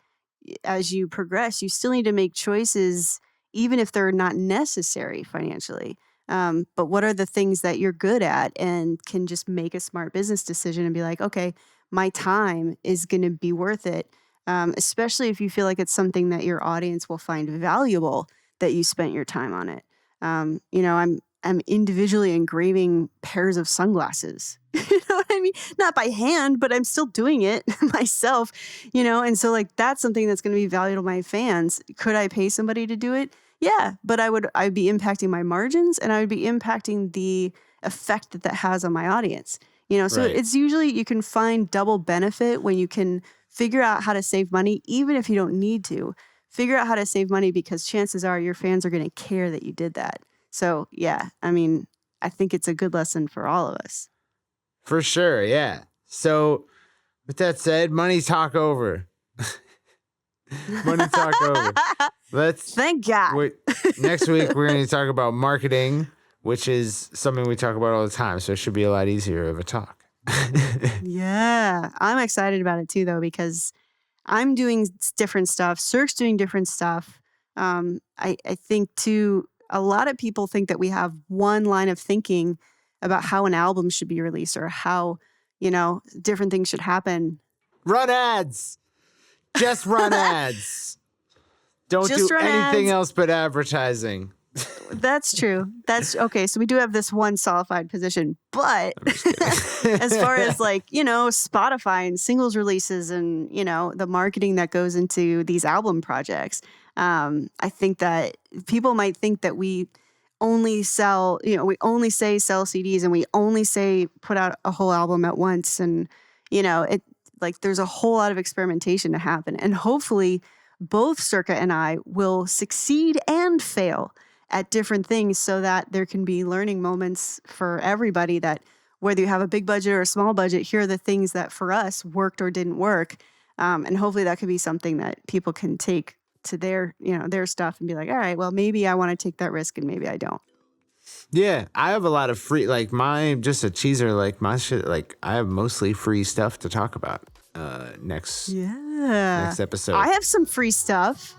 as you progress, you still need to make choices, even if they're not necessary financially. But what are the things that you're good at and can just make a smart business decision and be like, okay, my time is going to be worth it. Especially if you feel like it's something that your audience will find valuable that you spent your time on it. I'm individually engraving pairs of sunglasses. You know what I mean? Not by hand, but I'm still doing it myself, And so like, that's something that's going to be valuable to my fans. Could I pay somebody to do it? Yeah, but I'd be impacting my margins and I would be impacting the effect that has on my audience. So it's usually you can find double benefit when you can figure out how to save money, even if you don't need to. Figure out how to save money because chances are your fans are going to care that you did that. So yeah, I mean, I think it's a good lesson for all of us. For sure, yeah. So with that said, money talk over. Money talk over. Thank God. Next week, we're going to talk about marketing, which is something we talk about all the time. So it should be a lot easier of a talk. Yeah. I'm excited about it too, though, because I'm doing different stuff. Cirque's doing different stuff. I think too, a lot of people think that we have one line of thinking about how an album should be released or how, different things should happen. Run ads. Just run ads. Don't Just do anything else but advertising. That's true. That's okay. So we do have this one solidified position, but as far as like, Spotify and singles releases and, the marketing that goes into these album projects, I think that people might think that we only sell, we only say sell CDs and we only say put out a whole album at once. And, like there's a whole lot of experimentation to happen. And hopefully both Circa and I will succeed and fail at different things so that there can be learning moments for everybody that whether you have a big budget or a small budget, here are the things that for us worked or didn't work. And hopefully that could be something that people can take to their, their stuff and be like, all right, well, maybe I want to take that risk and maybe I don't. Yeah, I have a lot of free, like just a teaser, like my shit, like I have mostly free stuff to talk about next episode. I have some free stuff.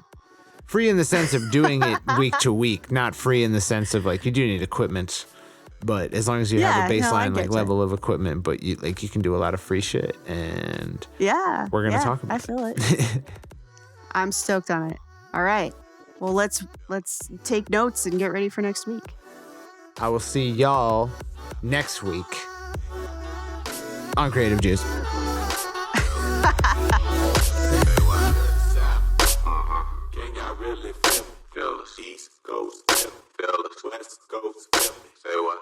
Free in the sense of doing it week to week, not free in the sense of like you do need equipment, but as long as you have a baseline level of equipment, but you can do a lot of free shit and we're going to talk about it. I feel it. I'm stoked on it. All right. Well, let's take notes and get ready for next week. I will see y'all next week on Creative Juice. East Coast, feel us, West Coast, say what?